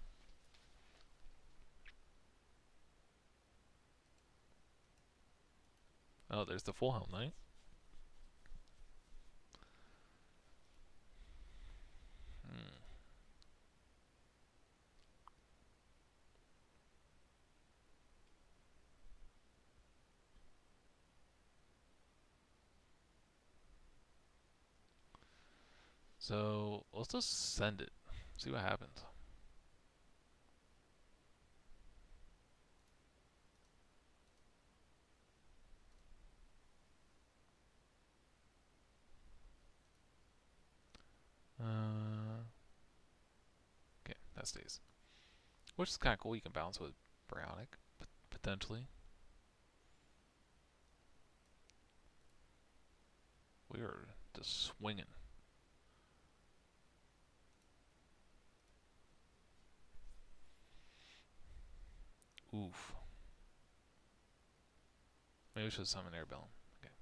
Oh, there's the full helm knight. So let's just send it. See what happens. Okay, that stays. Which is kind of cool. You can balance with Bryonic, potentially. We are just swinging. Oof. Maybe we should summon Airbellum. Okay.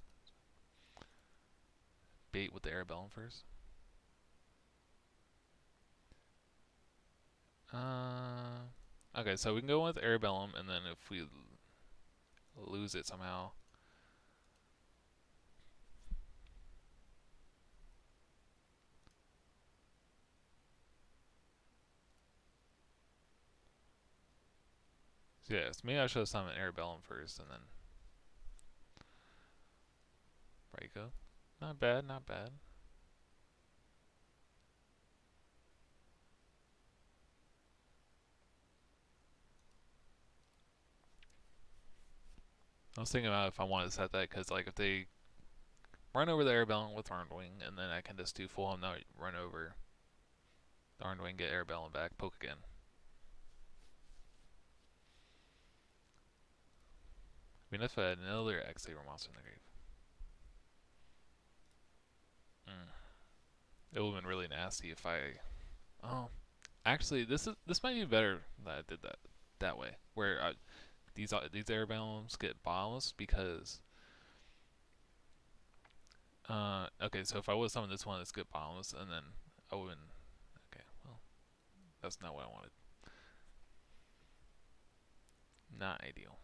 Bait with the Airbellum first. Okay, so we can go with Airbellum, and then if we lose it somehow. So yes, maybe I should have summoned Airbellum first, and then Raikou. Not bad, not bad. I was thinking about if I wanted to set that, because like if they run over the Airbellum with Arnwing, and then I can just do full home night, run over the Arnwing, get Airbellum back, poke again. I mean, if I had another X-Saber monster in the grave. It would have been really nasty if I... Oh, actually, this might be better that I did that way, where these Airbellums get bottomless because... okay, so if I would have summoned this one, it's get bottomless, and then I wouldn't... Okay, well, that's not what I wanted. Not ideal.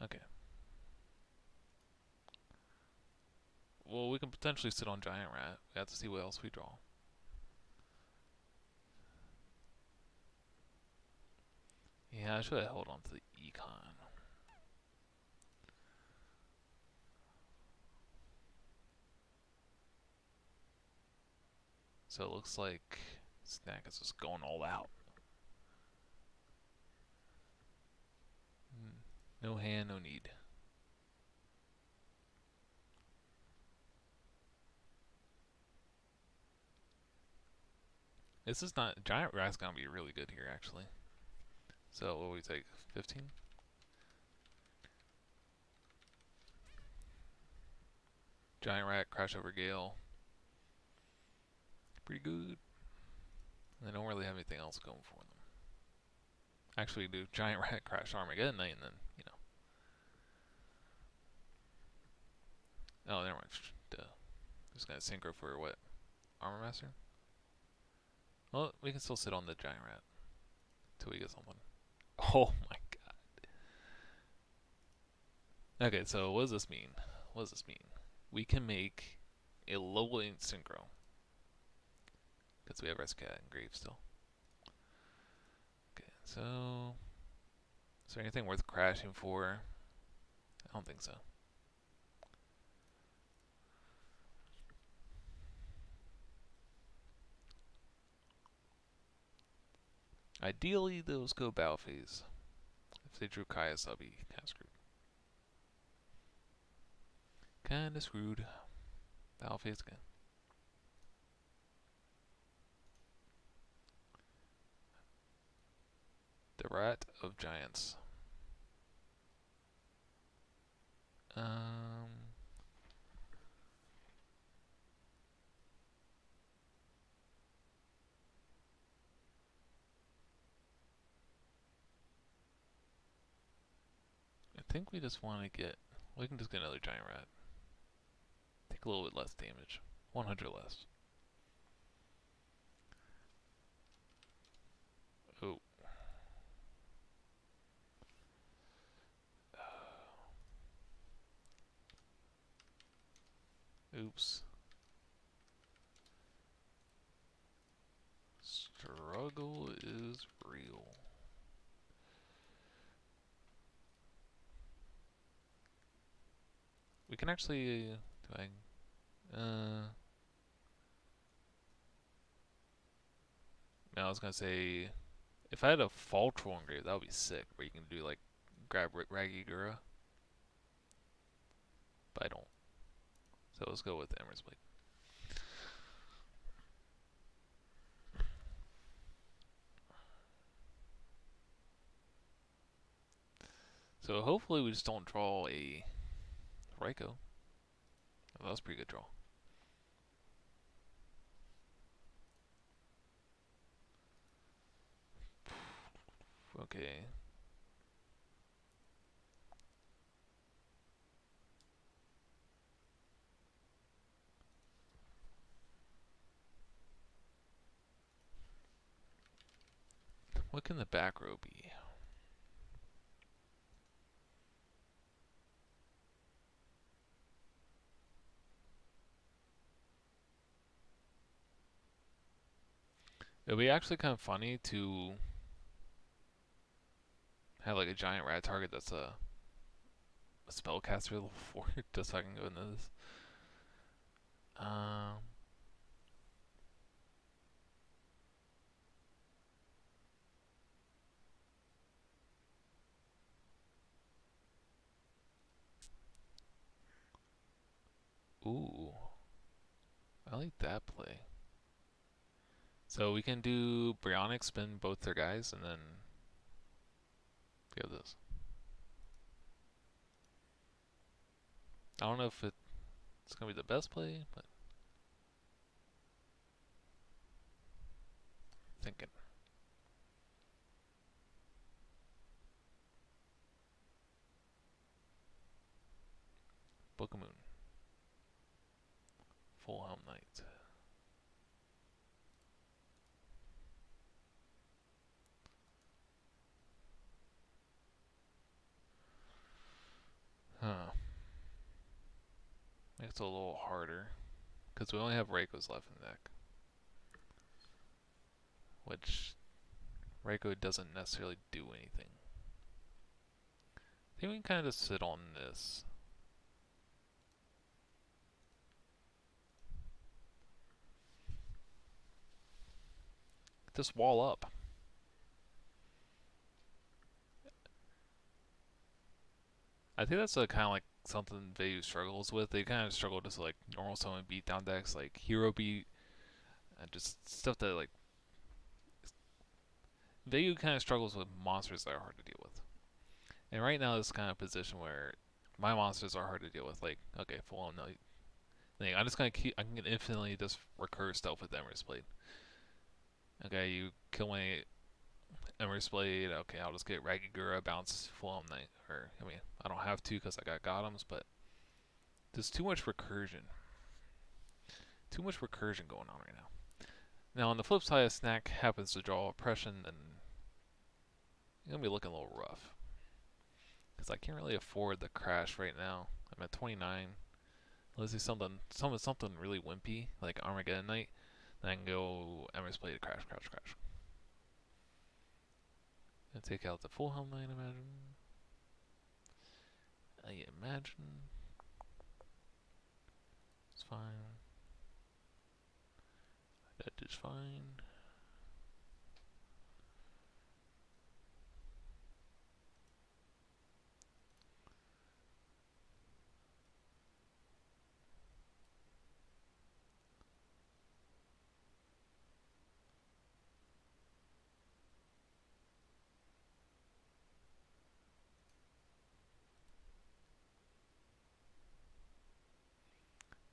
Okay. Well, we can potentially sit on Giant Rat. We have to see what else we draw. Yeah, I should have held on to the Econ. So it looks like Snack is just going all out. No hand, no need. This is not... Giant Rat's gonna be really good here, actually. So what will we take? 15? Giant Rat, Crash over Gale. Pretty good. They don't really have anything else going for them. Actually, do Giant Rat, Crash Armageddon Knight, and then, you know. Oh, never mind. Duh. Just gonna synchro for what? Armor Master? Well, we can still sit on the Giant Rat until we get something. Oh my god. Okay, so what does this mean? What does this mean? We can make a low lane synchro. Because we have Rescat and Grave still. Okay, so... Is there anything worth crashing for? I don't think so. Ideally, those go Battle Phase. If they drew Caius, I'll be kinda screwed. Kinda screwed. Battle Phase again. The Rat of Giants. I think we just want to get... We can just get another Giant Rat. Take a little bit less damage. 100 less. Oh. Oops. Struggle is real. We can actually... No, I was gonna say... If I had a Fall Troll Engrave, that would be sick. Where you can do, like, grab Raggy Gura. But I don't. So let's go with Emerald's Blade. So hopefully we just don't draw a Raikou. Oh, that was a pretty good draw. Okay. What can the back row be? It'd be actually kind of funny to have like a Giant Rat target that's a spellcaster level 4 just so I can go into this. Ooh. I like that play. So we can do Brionic, spin both their guys, and then go this. I don't know if it's going to be the best play, but thinking. Book of Moon. Full Helm Knight. Huh. Makes it a little harder. Because we only have Raikous left in the deck. Which Raikou doesn't necessarily do anything. I think we can kind of just sit on this. this wall up. I think that's kind of like something Vayu struggles with. They kind of struggle to like normal summon beatdown decks like Hero Beat and just stuff that like Vayu kind of struggles with monsters that are hard to deal with. And right now, this kind of position where my monsters are hard to deal with. Like, okay, full on no. Like, I'm just gonna keep. I can infinitely just recur stealth with Emerald's Blade. Okay, you kill my Emerald's Blade. Okay, I'll just get Ragigura, bounce full on Knight. Or I mean, I don't have to because I got Gotems, but there's too much recursion. Too much recursion going on right now. Now on the flip side, if Snack happens to draw Oppression, then you're gonna be looking a little rough. Because I can't really afford the crash right now. I'm at 29. Let's do something really wimpy, like Armageddon Knight. Then I can go Emerald's Blade, crash, crash, crash. And take out the full Helm Knight, imagine. I imagine. It's fine. That is fine.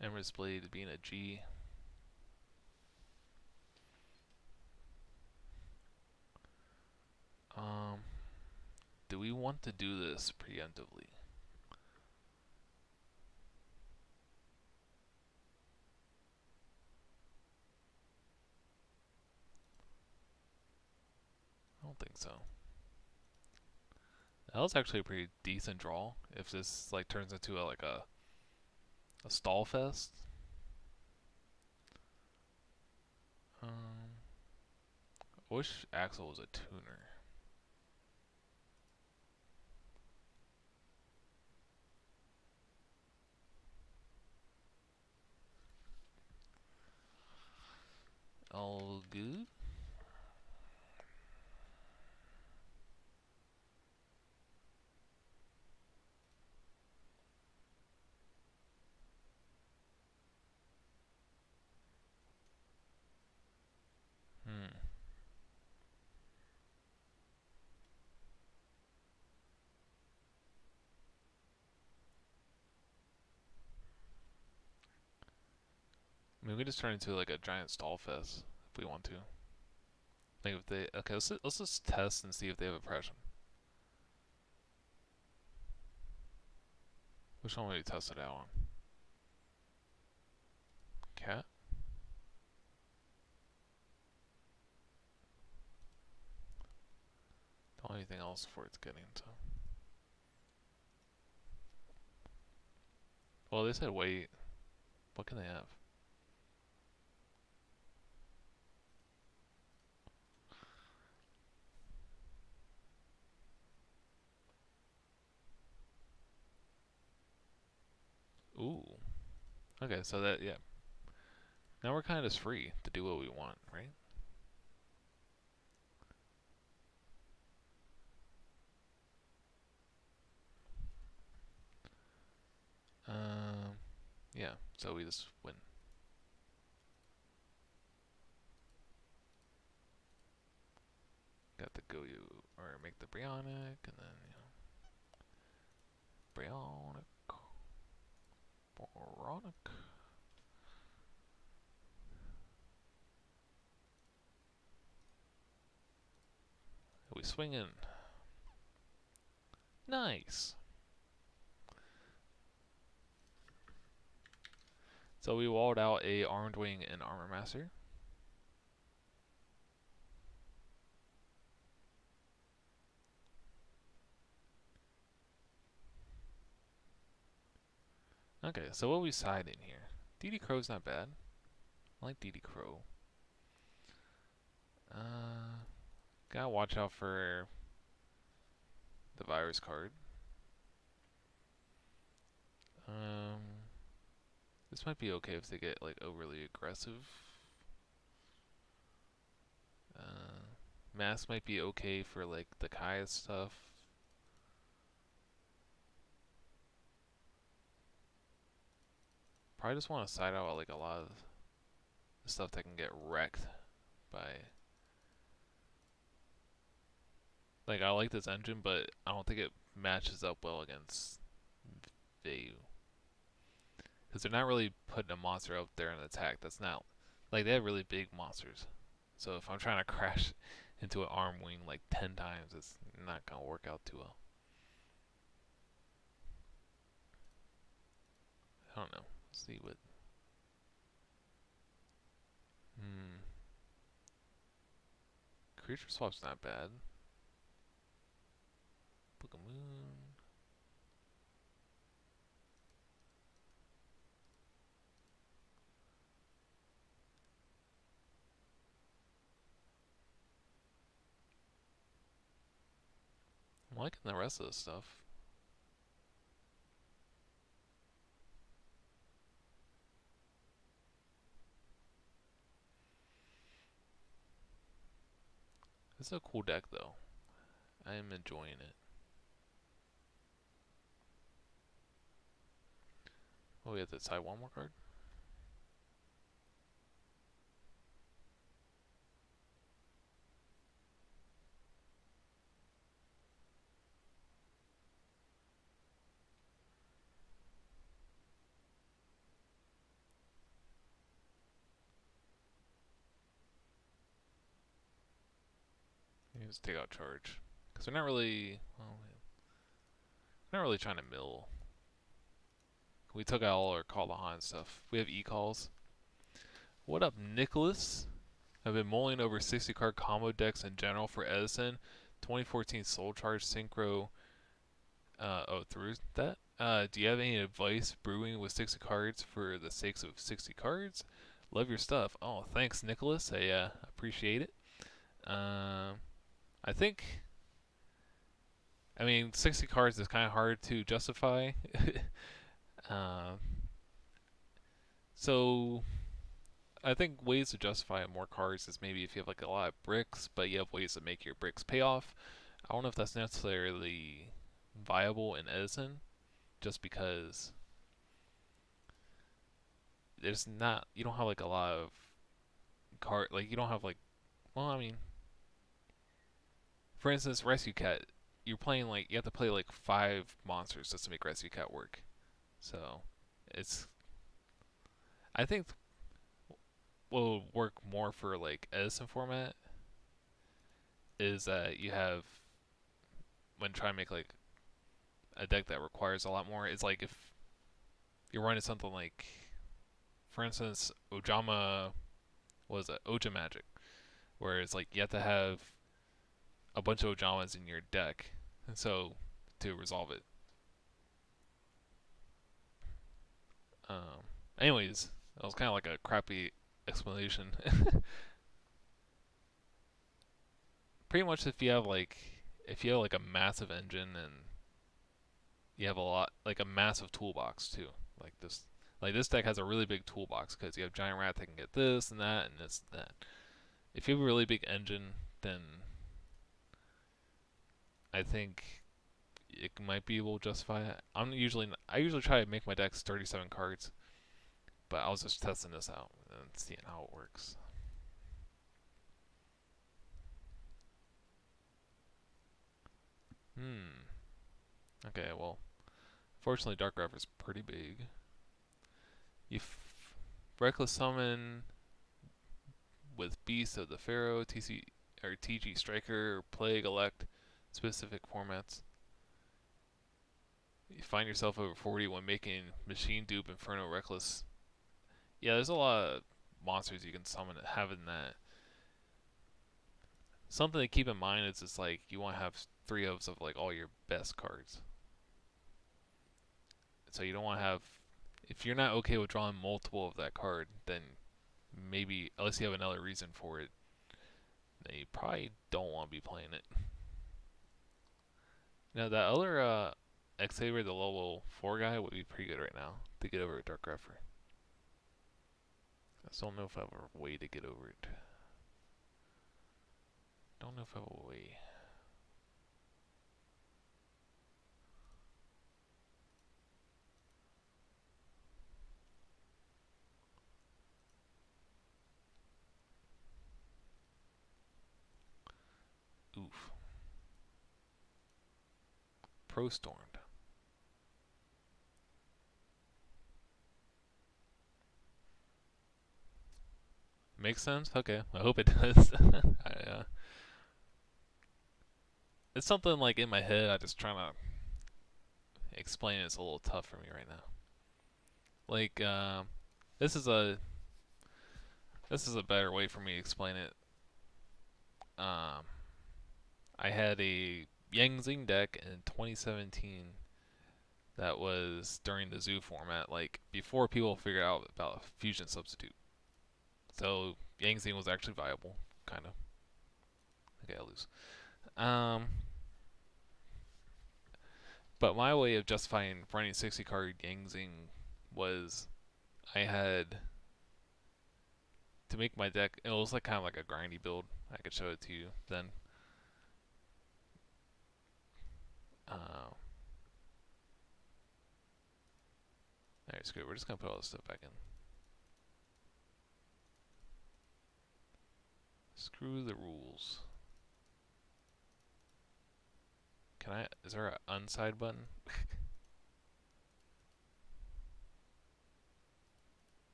Emerald's Blade being a G. Do we want to do this preemptively? I don't think so. That was actually a pretty decent draw. If this like turns into a stall fest. I wish Axel was a tuner. All good. I mean, we could just turn into like a giant stall fest if we want to. Like if they okay, let's just test and see if they have oppression. Which one would we test it out on? Cat. Don't have anything else for it's getting to. Well, they said wait. What can they have? Ooh. Okay, so that yeah. Now we're kind of just free to do what we want, right? Yeah. So we just win. Got the Goyu or make the Brionic and then Brionic. Brionic. We swing in. Nice. So we walled out a Armed Wing and Armor Master. Okay, so what we side in here? DD Crow's not bad. I like DD Crow. Gotta watch out for the virus card. This might be okay if they get like overly aggressive. Mass might be okay for like the Kaya stuff. Probably just want to side out like a lot of the stuff that can get wrecked by. Like I like this engine, but I don't think it matches up well against Vayu. Because they're not really putting a monster out there in attack. That's not like they have really big monsters. So if I'm trying to crash into an arm wing like 10 times, it's not gonna work out too well. I don't know. Let's see what. Hmm. Creature swap's not bad. Book of Moon. I'm liking the rest of the stuff. This is a cool deck though. I am enjoying it. Oh, we have to side one more card. Let's take out charge. Because we're not really, well, we're not really trying to mill. We took out all our Call the Han stuff. We have e-calls. What up, Nicholas? I've been mulling over 60 card combo decks in general for Edison. 2014 Soul Charge Synchro. Through that? Do you have any advice brewing with 60 cards for the sakes of 60 cards? Love your stuff. Oh, thanks, Nicholas. I appreciate it. I think, I mean, 60 cards is kind of hard to justify. uh, so, I think ways to justify more cards is maybe if you have like a lot of bricks, but you have ways to make your bricks pay off. I don't know if that's necessarily viable in Edison, just because there's not, you don't have like a lot of like you don't have like, well, I mean, for instance, Rescue Cat, you're playing like, you have to play like 5 monsters just to make Rescue Cat work. So, it's, I think what will work more for like Edison format is that you have, when trying to make like a deck that requires a lot more, it's like if you're running something like, for instance, Ojama, what is it, Oja Magic, where it's like you have to have a bunch of Ojamas in your deck, and so to resolve it. Anyways, that was kind of like a crappy explanation. Pretty much, if you have like a massive engine and you have a lot, like a massive toolbox too, like this deck has a really big toolbox because you have Giant Rat that can get this and that and this and that. If you have a really big engine, then I think it might be able to justify it. I usually try to make my decks 37 cards, but I was just testing this out and seeing how it works. Okay, well, fortunately Dark Rev is pretty big. You Reckless Summon with Beast of the Pharaoh, TC or TG Striker, or Plague, Elect, specific formats. You find yourself over 40 when making Machine Dupe, Inferno, Reckless. Yeah, there's a lot of monsters you can summon having that. Something to keep in mind is it's like you want to have 3 of like all your best cards. So you don't want to have, if you're not okay with drawing multiple of that card, then maybe, unless you have another reason for it, then you probably don't want to be playing it. Now that other Xavier, the level 4 guy, would be pretty good right now to get over Dark Refer. I just don't know if I have a way to get over it. Don't know if I will wait. Oof. Pro stormed. Makes sense? Okay. I hope it does. It's something like in my head. I just trying to explain it. It's a little tough for me right now. Like, this is a this is a better way for me to explain it. Um, I had a Yang Zing deck in 2017 that was during the zoo format, like before people figured out about fusion substitute. So Yang Zing was actually viable, kind of. Okay, I lose. Um, but my way of justifying running 60 card Yang Zing was I had to make my deck. It was like kind of like a grindy build. I could show it to you then. Uh, Alright, screw it. We're just gonna put all this stuff back in. Screw the rules. Can I? Is there an unside button?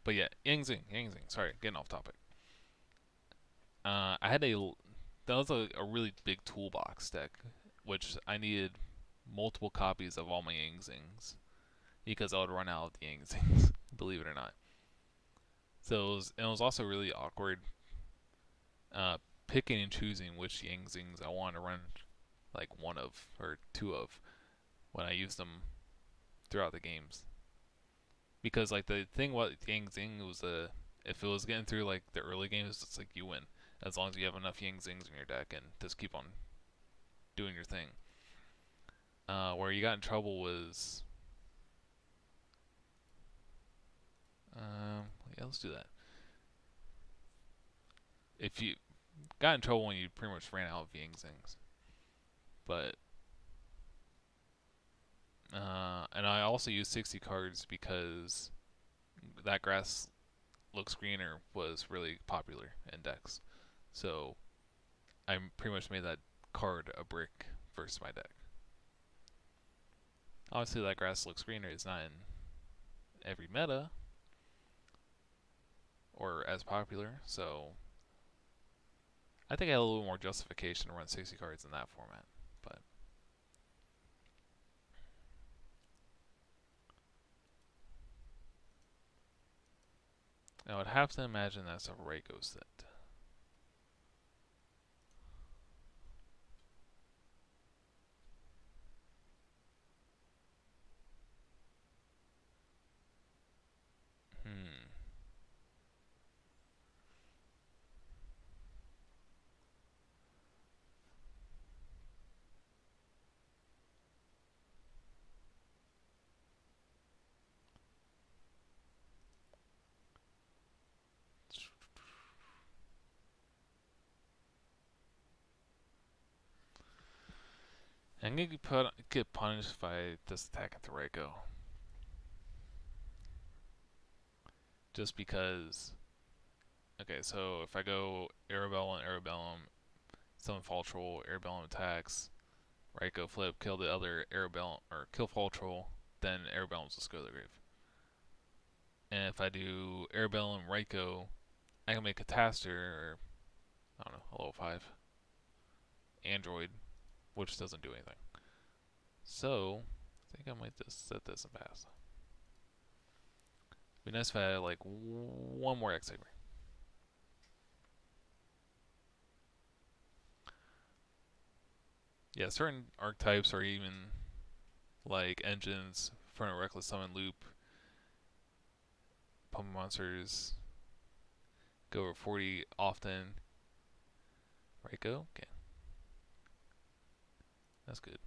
But yeah, Yang Zing, Yang Zing. Sorry, getting off topic. I had that was a really big toolbox deck, which I needed multiple copies of all my Yang Zings because I would run out of the Yang Zings, believe it or not. So it was also really awkward uh, picking and choosing which Yang Zings I wanted to run like one of or two of when I used them throughout the games. Because like the thing what Yang Zing was if it was getting through like the early games, it's like you win as long as you have enough Yang Zings in your deck and just keep on doing your thing. Where you got in trouble was yeah, let's do that. If you got in trouble when you pretty much ran out of Yang Zings, but and I also used 60 cards because that grass looks greener was really popular in decks. So I pretty much made that card a brick versus my deck. Obviously, that grass looks greener is not in every meta or as popular, so I think I had a little more justification to run 60 cards in that format. But I would have to imagine that's a Reiko set. Hmm. I'm gonna get punished if I just attack at the Reiko. Just because. Okay, so if I go Arabellum, summon Fall Troll, Arabellum attacks, Reiko flip, kill the other Arabellum, or kill Fall Troll, then Arabellum's just go to the grave. And if I do Arabellum Reiko, I can make a Taster, or I don't know, a level 5 Android, which doesn't do anything. So, I think I might just set this and pass. Be nice if I had like one more X Saber. Yeah, certain archetypes or even like engines from a Reckless Summon loop, Pumping Monsters go over 40 often. Reiko? Okay. That's good.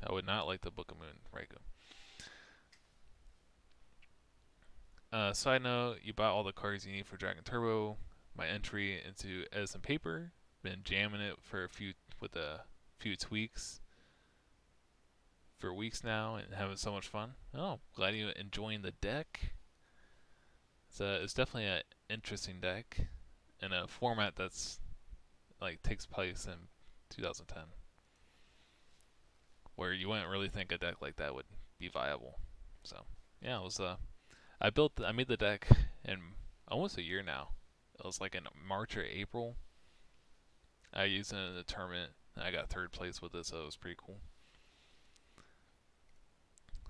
I would not like the Book of Moon Reiko. Side note, you bought all the cards you need for Dragon Turbo. My entry into Edison Paper, been jamming it for a few tweaks for weeks now and having so much fun. Oh, glad you enjoying the deck. It's definitely an interesting deck in a format that's like takes place in 2010, where you wouldn't really think a deck like that would be viable. So yeah, it was I made the deck in almost a year now. It was like in March or April. I used it in the tournament and I got third place with it, so it was pretty cool.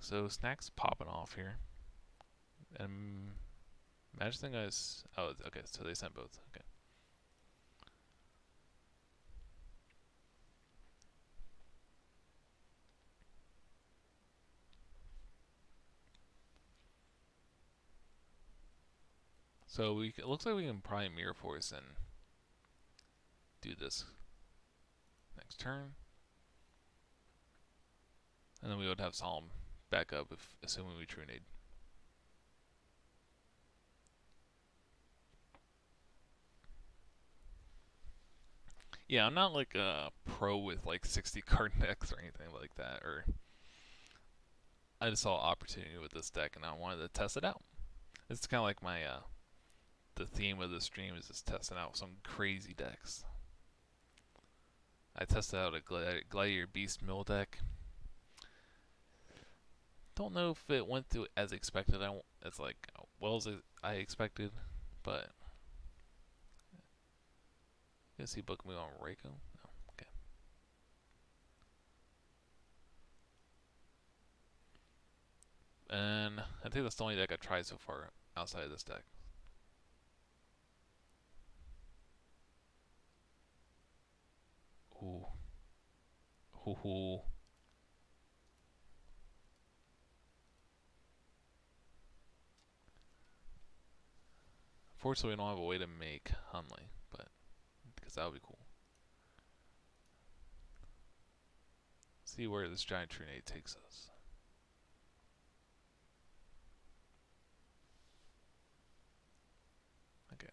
So snacks popping off here. And Imagine guys. Oh, okay. So they sent both. Okay. So it looks like we can probably Mirror Force and do this next turn, and then we would have Solemn back up if assuming we True Nade. Yeah, I'm not like a pro with like 60 card decks or anything like that, or I just saw opportunity with this deck and I wanted to test it out. It's kind of like my the theme of the stream is just testing out some crazy decks. I tested out a Gladiator Beast Mill deck. Don't know if it went through as expected. It's like well as I expected, but you can see book me on Reiko. No, okay. And I think that's the only deck I've tried so far outside of this deck. Ooh. Ooh. Fortunately, we don't have a way to make Hunley, but because that would be cool. See where this giant True Nade takes us. Okay.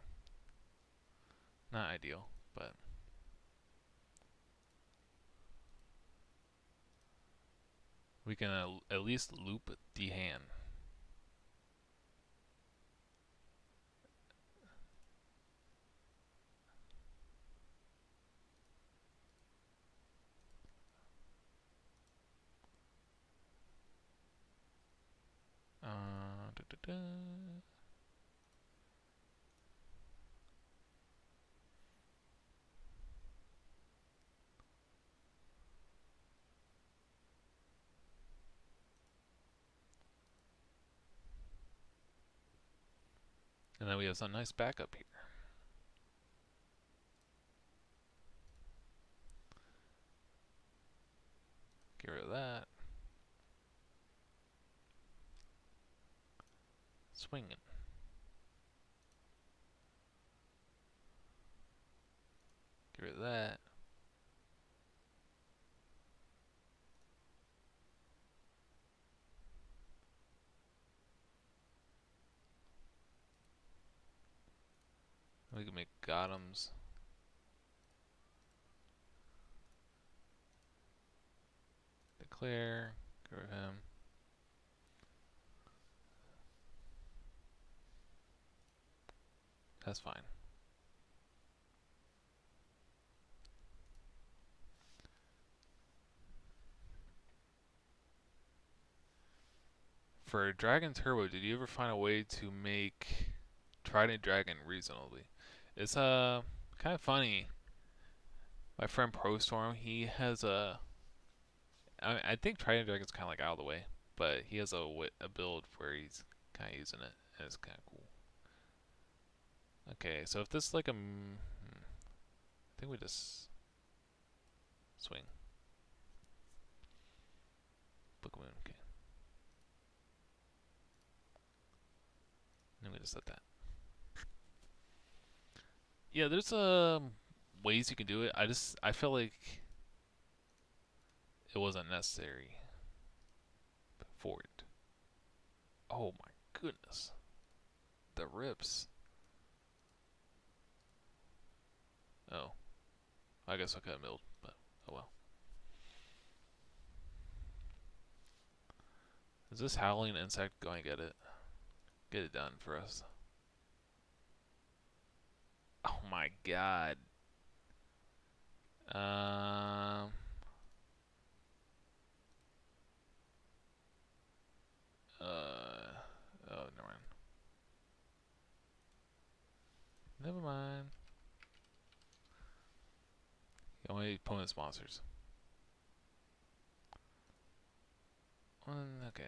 Not ideal, but we can at least loop the hand. Da, da, da. And then we have some nice backup here. Get rid of that. Swinging. Get rid of that. We can make Gothams. Declare. Get rid of him. That's fine. For Dragon Turbo, did you ever find a way to make Trident Dragon reasonably? It's kind of funny. My friend ProStorm, he has I think Trident Dragon's kind of like out of the way, but he has a build where he's kind of using it, and it's kind of cool. Okay, so if this is like I think we just swing. Book Moon, okay. And we just set that. Yeah, there's ways you can do it. I feel like it wasn't necessary for it. Oh my goodness. The rips. Oh. I guess I could have milled, but oh well. Is this howling insect going to get it? Get it done for us. Oh my god. Um. Oh, never mind. Never mind. Only opponent sponsors. Okay.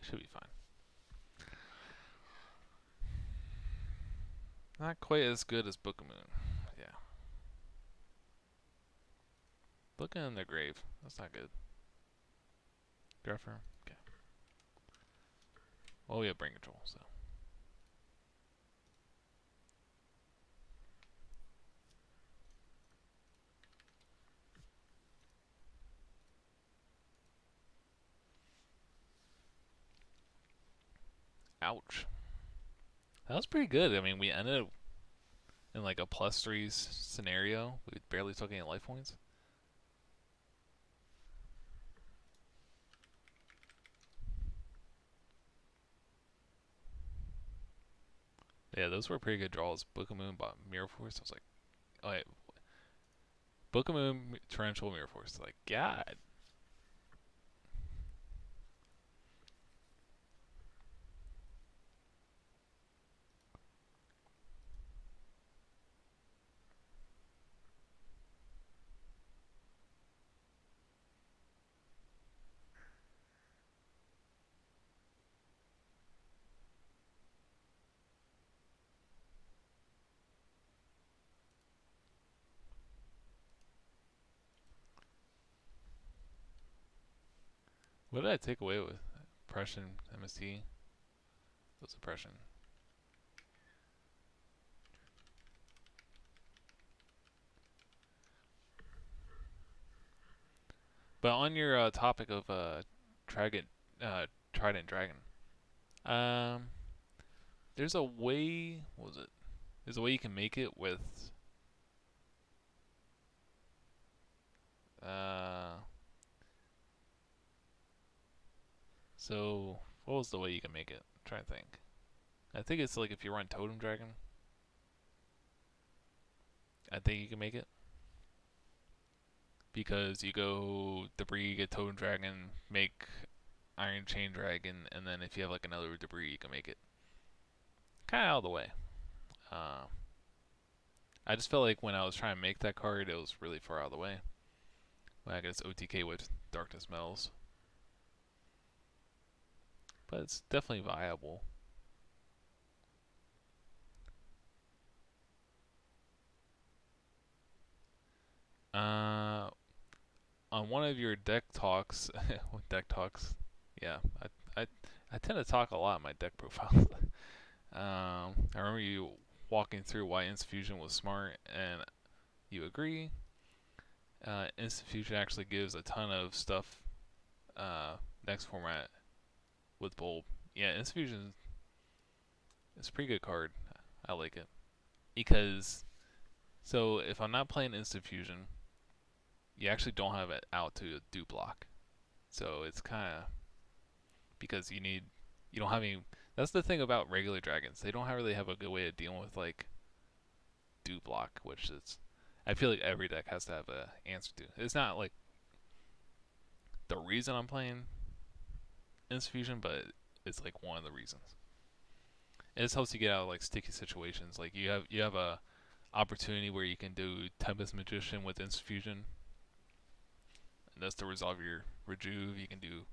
Should be fine. Not quite as good as Book of Moon. Yeah. Looking in their grave. That's not good. Gruffer. Okay. Well, we have brain control, so. Ouch. That was pretty good. I mean, we ended in like a +3 scenario. We barely took any life points. Yeah, those were pretty good draws. Book of Moon bought Mirror Force. I was like, oh wait, Book of Moon, Torrential, Mirror Force. Like, God. What did I take away with Oppression, MST? What's Oppression? But on your topic of Trident, Trident Dragon, um, there's a way. What was it? There's a way you can make it with. Uh, so what was the way you can make it? I'm trying to think. I think it's like if you run Totem Dragon. I think you can make it. Because you go debris, get Totem Dragon, make Iron Chain Dragon, and then if you have like another debris, you can make it. Kind of out of the way. I just felt like when I was trying to make that card, it was really far out of the way. Well, I guess OTK with Darkness Mells. But it's definitely viable. On one of your deck talks, yeah, I tend to talk a lot in my deck profile. I remember you walking through why Instant Fusion was smart, and you agree. Instant Fusion actually gives a ton of stuff next format with Bulb. Yeah, Instant Fusion is a pretty good card. I like it. Because, so if I'm not playing Instant Fusion, you actually don't have it out to do block. So it's kind of, because you don't have any, that's the thing about regular dragons. They don't really have a good way of dealing with like do block, which is, I feel like every deck has to have an answer to. It's not like the reason I'm playing Instant Fusion, but it's like one of the reasons. And this helps you get out of like sticky situations. Like you have a opportunity where you can do Tempest Magician with Instant Fusion, and that's to resolve your Rejuve. You can do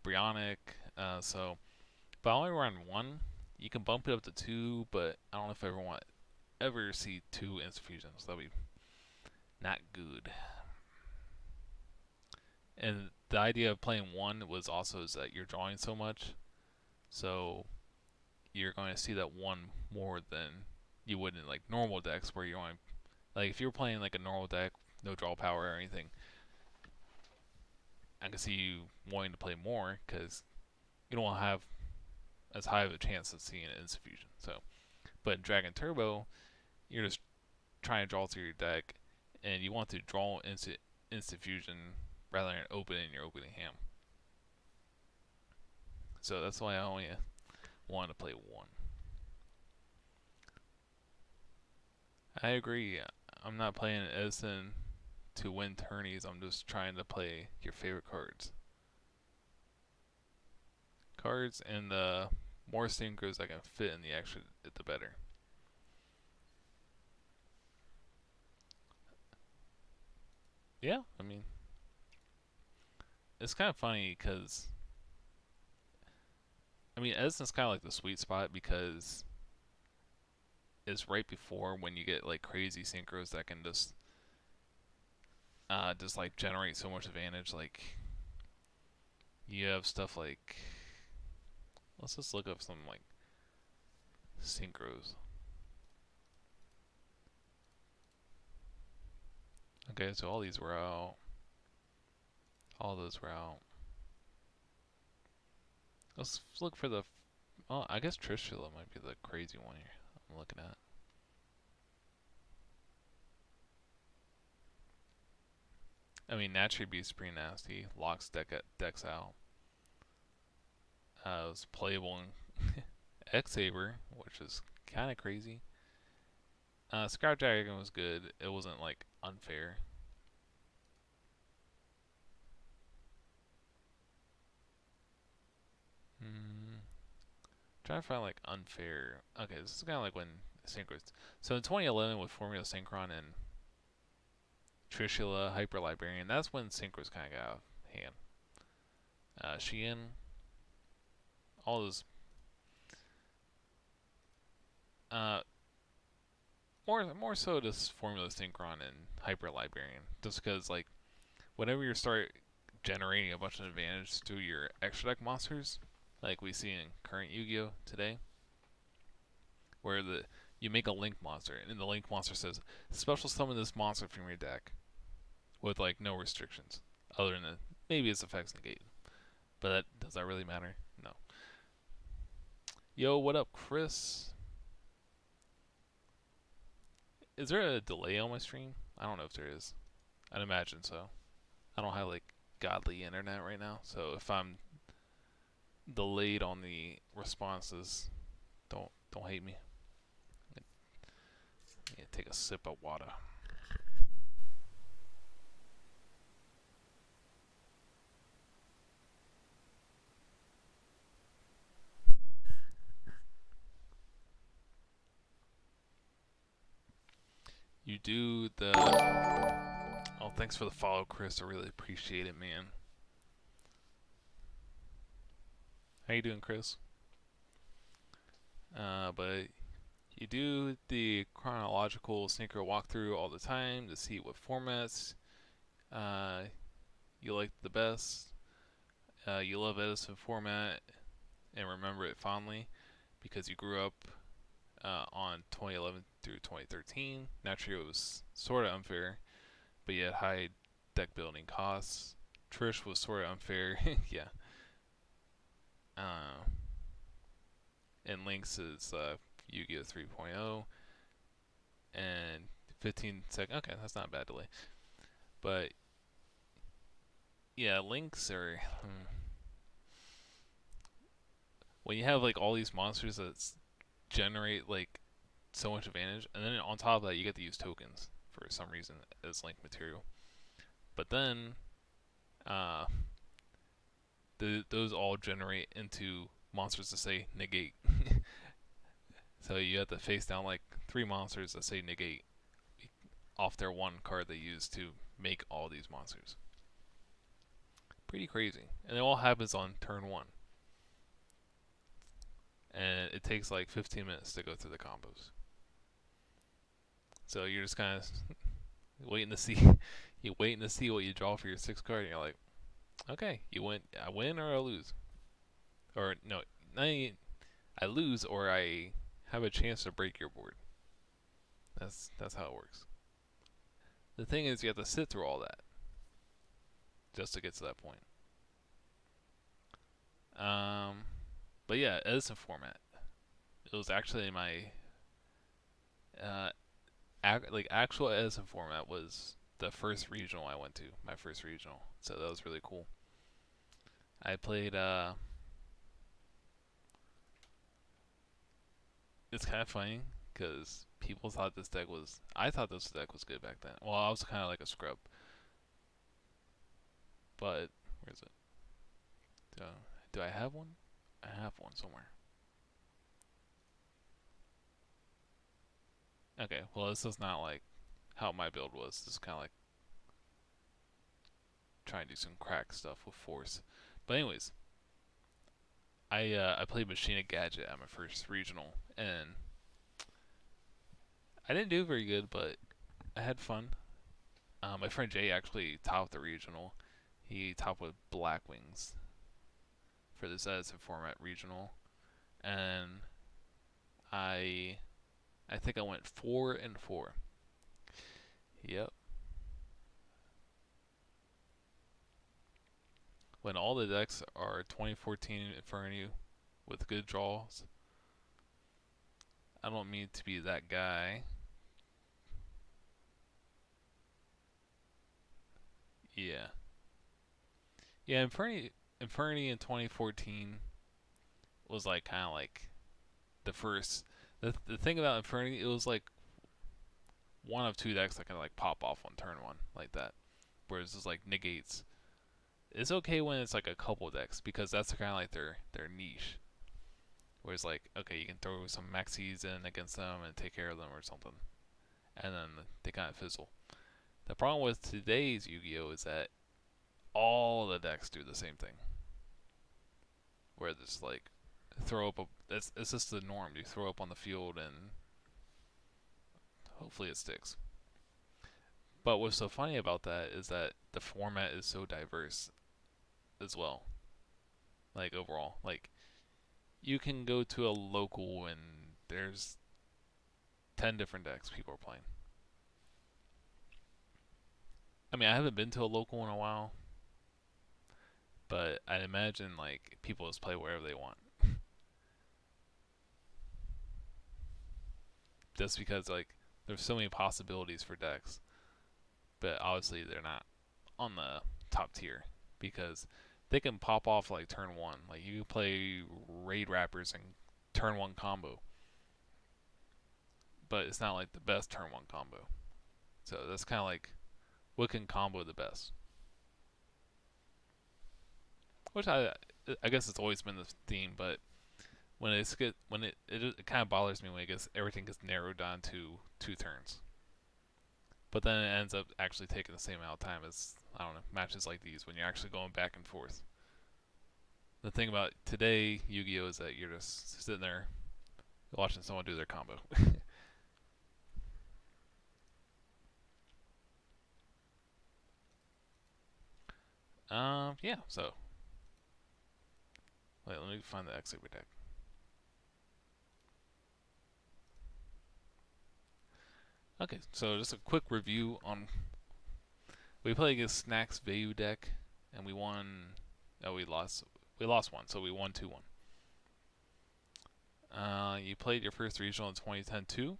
Brionic. But I only run one. You can bump it up to two, but I don't know if I ever see two Instant Fusions. That'd be not good. And the idea of playing one was also is that you're drawing so much, so you're going to see that one more than you would in like normal decks where you're only, like if you're playing like a normal deck, no draw power or anything, I can see you wanting to play more because you don't have as high of a chance of seeing an Instant Fusion. So, but in Dragon Turbo, you're just trying to draw through your deck, and you want to draw Instant Fusion rather than opening your opening hand. So that's why I only want to play one. I agree. I'm not playing EDISON to win tourneys. I'm just trying to play your favorite cards. And the more synchros I can fit in the action, the better. Yeah, I mean, it's kind of funny because I mean, EDISON's kind of like the sweet spot because it's right before when you get like crazy synchros that can just like generate so much advantage. Like you have stuff like, let's just look up some like synchros. Okay, so all these were out. All those were out. Let's look for the. Oh, I guess Trishula might be the crazy one here. I'm looking at. I mean, Naturally Beast pretty nasty. Locks decks out. It was playable in X-Saber, which is kind of crazy. Scout Dragon was good. It wasn't like unfair. Trying to find like unfair. Okay, this is kind of like when synchros. So in 2011 with Formula Synchron and Trishula, Hyper Librarian, that's when synchros kind of got out of hand. Sheehan, all those. More so just Formula Synchron and Hyper Librarian, just because like whenever you start generating a bunch of advantage through your extra deck monsters, like we see in current Yu-Gi-Oh today, where you make a link monster and the link monster says special summon this monster from your deck with like no restrictions other than maybe its effects negate. But does that really matter? No. Yo, what up, Chris? Is there a delay on my stream? I don't know if there is. I'd imagine so. I don't have like godly internet right now, so if I'm delayed on the responses, don't hate me. I need to take a sip of water. You do the. Oh, thanks for the follow, Chris. I really appreciate it, man. How you doing, Chris? But you do the chronological synchro walkthrough all the time to see what formats you like the best. You love EDISON format and remember it fondly because you grew up on 2011 through 2013. Naturally, it was sort of unfair, but you had high deck building costs. Trish was sort of unfair, yeah. And Lynx is Yu-Gi-Oh 3.0 and 15 seconds. Okay, that's not a bad delay. But yeah, Lynx are when you have like all these monsters that generate like so much advantage, and then on top of that you get to use tokens for some reason as link material. But then those all generate into monsters that say negate. So you have to face down like 3 monsters that say negate off their one card they use to make all these monsters. Pretty crazy. And it all happens on turn 1. And it takes like 15 minutes to go through the combos. So you're just kind of waiting to see you're waiting to see what you draw for your 6th card, and you're like, okay, I win or I lose. Or no, I lose or I have a chance to break your board. That's how it works. The thing is, you have to sit through all that just to get to that point. Um, but yeah, Edison format. It was actually my uh, like actual Edison format was the first regional I went to. My first regional, so that was really cool. I played. It's kind of funny because people thought this deck was. I thought this deck was good back then. Well, I was kind of like a scrub, but where is it? Do, do I have one? I have one somewhere. Okay, well this is not like how my build was. This is kind of like trying to do some crack stuff with force. But anyways, I played Machina Gadget at my first regional, and I didn't do very good, but I had fun. My friend Jay actually topped the regional. He topped with Black Wings for this Edison format regional, and I I think I went 4-4. Yep. When all the decks are 2014 Inferno with good draws, I don't mean to be that guy. Yeah. Yeah, Inferno in 2014 was like kind of like the first. The thing about Inferno, it was like one of two decks that can like pop off on turn one like that. Whereas it's like negates. It's okay when it's like a couple decks because that's kind of like their niche. Whereas like okay, you can throw some maxis in against them and take care of them or something, and then they kind of fizzle. The problem with today's Yu-Gi-Oh is that all the decks do the same thing. Where it's like throw up a it's just the norm. You throw up on the field and hopefully it sticks. But what's so funny about that is that the format is so diverse as well. Like overall, like you can go to a local and there's 10 different decks people are playing. I mean, I haven't been to a local in a while, but I'd imagine like people just play wherever they want. Just because like there's so many possibilities for decks, but obviously they're not on the top tier because they can pop off like turn one. Like you play raid rappers and turn one combo, but it's not like the best turn one combo. So that's kind of like what can combo the best. Which I guess it's always been the theme, but it kind of bothers me when it gets everything gets narrowed down to two turns. But then it ends up actually taking the same amount of time as I don't know matches like these when you're actually going back and forth. The thing about today Yu-Gi-Oh is that you're just sitting there watching someone do their combo. Yeah. So wait, let me find the X Saber deck. Okay, so just a quick review on we played against Snacks Vayu deck and we won. Oh, we lost. We lost one, so we won 2-1. You played your first regional in 2010 too.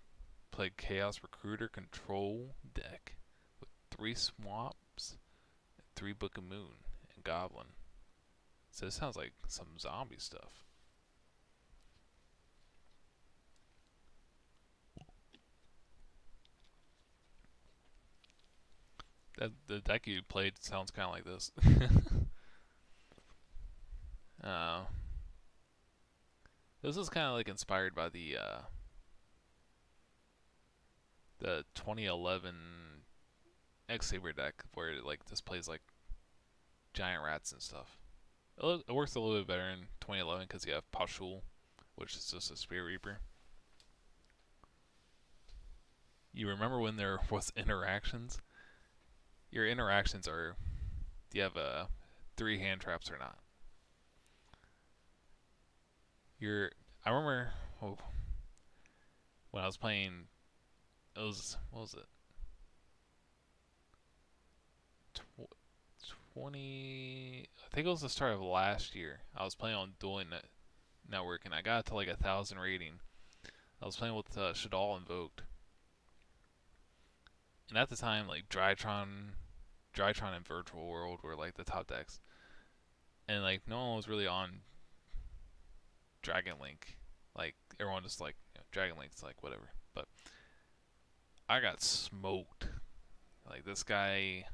Played Chaos Recruiter Control deck with 3 Swaps, 3 Book of Moon, and Goblin. So it sounds like some zombie stuff. The deck you played sounds kind of like this. uh, this is kind of like inspired by the 2011 X Saber deck where it like displays like giant rats and stuff. It works a little bit better in 2011 because you have Pashul, which is just a Spear Reaper. You remember when there was interactions? Your interactions are, do you have 3 hand traps or not? I remember when I was playing, what was it? I think it was the start of last year. I was playing on Network, and I got to like 1,000 rating. I was playing with Shadal Invoked, and at the time, like Drytron and Virtual World were like the top decks, and like no one was really on Dragon Link. Like everyone just like Dragon Link's like whatever. But I got smoked. Like this guy,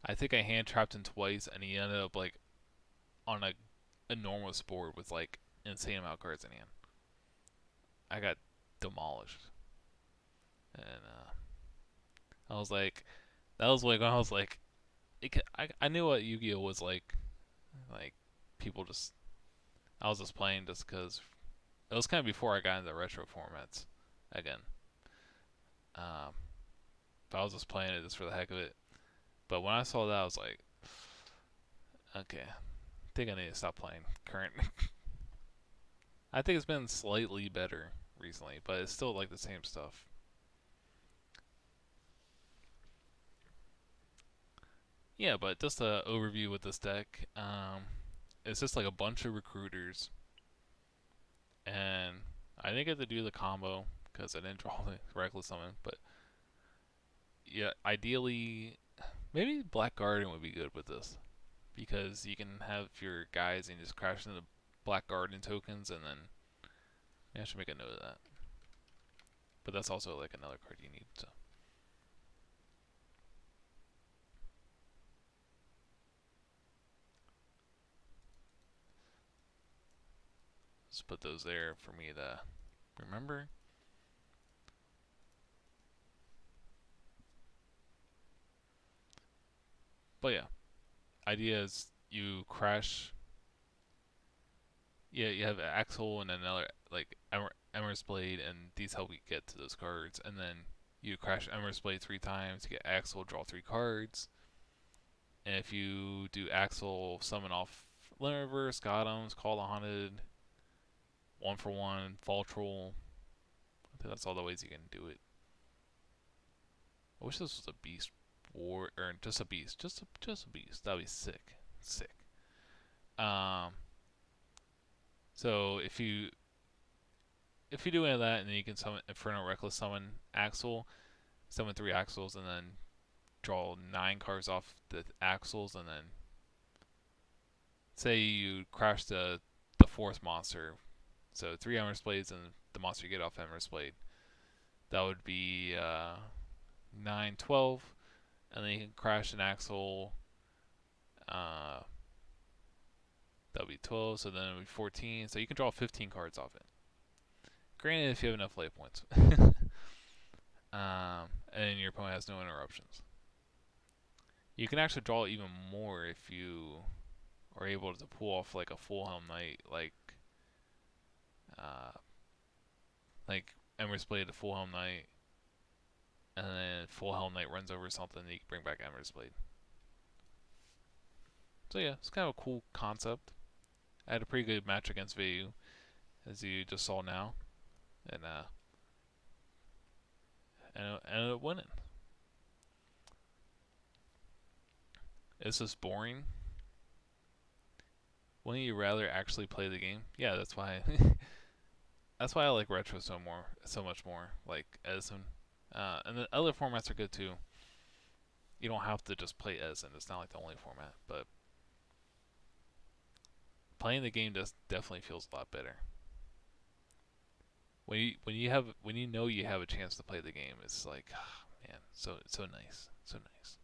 I think I hand trapped him twice, and he ended up like on a enormous board with like insane amount of cards in hand. I got demolished, and I was like, that was like when I was like, I knew what Yu-Gi-Oh was like. Like people just, I was just playing just because it was kind of before I got into retro formats again. But I was just playing it just for the heck of it. But when I saw that, I was like, okay, I think I need to stop playing current. I think it's been slightly better recently, but it's still like the same stuff. Yeah, but just an overview with this deck. It's just like a bunch of recruiters, and I didn't get to do the combo because I didn't draw the reckless summon. But yeah, ideally, maybe Black Garden would be good with this because you can have your guys and just crash into Black Garden tokens, and then I should make a note of that. But that's also like another card you need. So. Just put those there for me to remember. But yeah, idea is you crash. Yeah, you have Axel and another like Emmer's Blade, and these help you get to those cards. And then you crash Emmer's Blade 3 times, you get Axel, draw 3 cards. And if you do Axel, summon off Limit Reverse, Gothams, Call the Haunted, 1-for-1, Fall Troll. I think that's all the ways you can do it. I wish this was a Beast War, or just a Beast, just a Beast. That'd be sick. So if you do any of that, and then you can summon Inferno Reckless, summon Axel, summon 3 Axels, and then draw 9 cards off the Axels, and then say you crash the 4th monster, so 3 Emmer's Blades and the monster you get off Emmer's Blade. That would be 9, 12, and then you can crash an Axel. That would be 12, so then it would be 14. So you can draw 15 cards off it. Granted, if you have enough life points. And your opponent has no interruptions. You can actually draw even more if you are able to pull off like a Full Helm Knight, like Emmer's Blade to Full Helm Knight, and then Full Helm Knight runs over something, and you can bring back Emmer's Blade. So yeah, it's kind of a cool concept. I had a pretty good match against Vayu, as you just saw now, and ended up winning. Is this boring? Wouldn't you rather actually play the game? Yeah, that's why. That's why I like retro so much more. Like EDISON, and the other formats are good too. You don't have to just play EDISON. It's not like the only format, but playing the game definitely feels a lot better. When you know you have a chance to play the game, it's like, oh, man, so nice, so nice.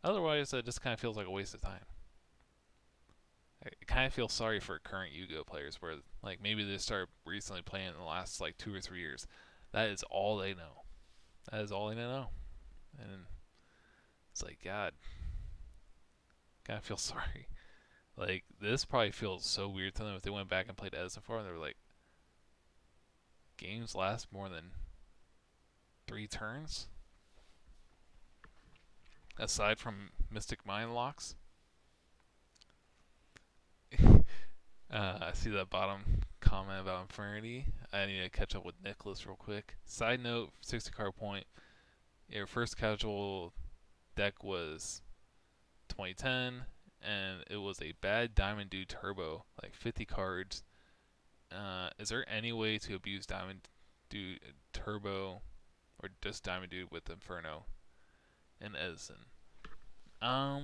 Otherwise, it just kind of feels like a waste of time. I kind of feel sorry for current Yu-Gi-Oh players, where like maybe they started recently playing in the last like 2 or 3 years. That is all they know. That is all they know, and it's like, God, kind of feel sorry. Like this probably feels so weird to them if they went back and played EDISON 4 and they were like, games last more than 3 turns, aside from Mystic Mind locks. I see that bottom comment about Infernity. I need to catch up with Nicholas real quick. Side note, 60 card point. Your first casual deck was 2010, and it was a bad Diamond Dude Turbo, like 50 cards. Is there any way to abuse Diamond Dude Turbo or just Diamond Dude with Inferno and Edison? I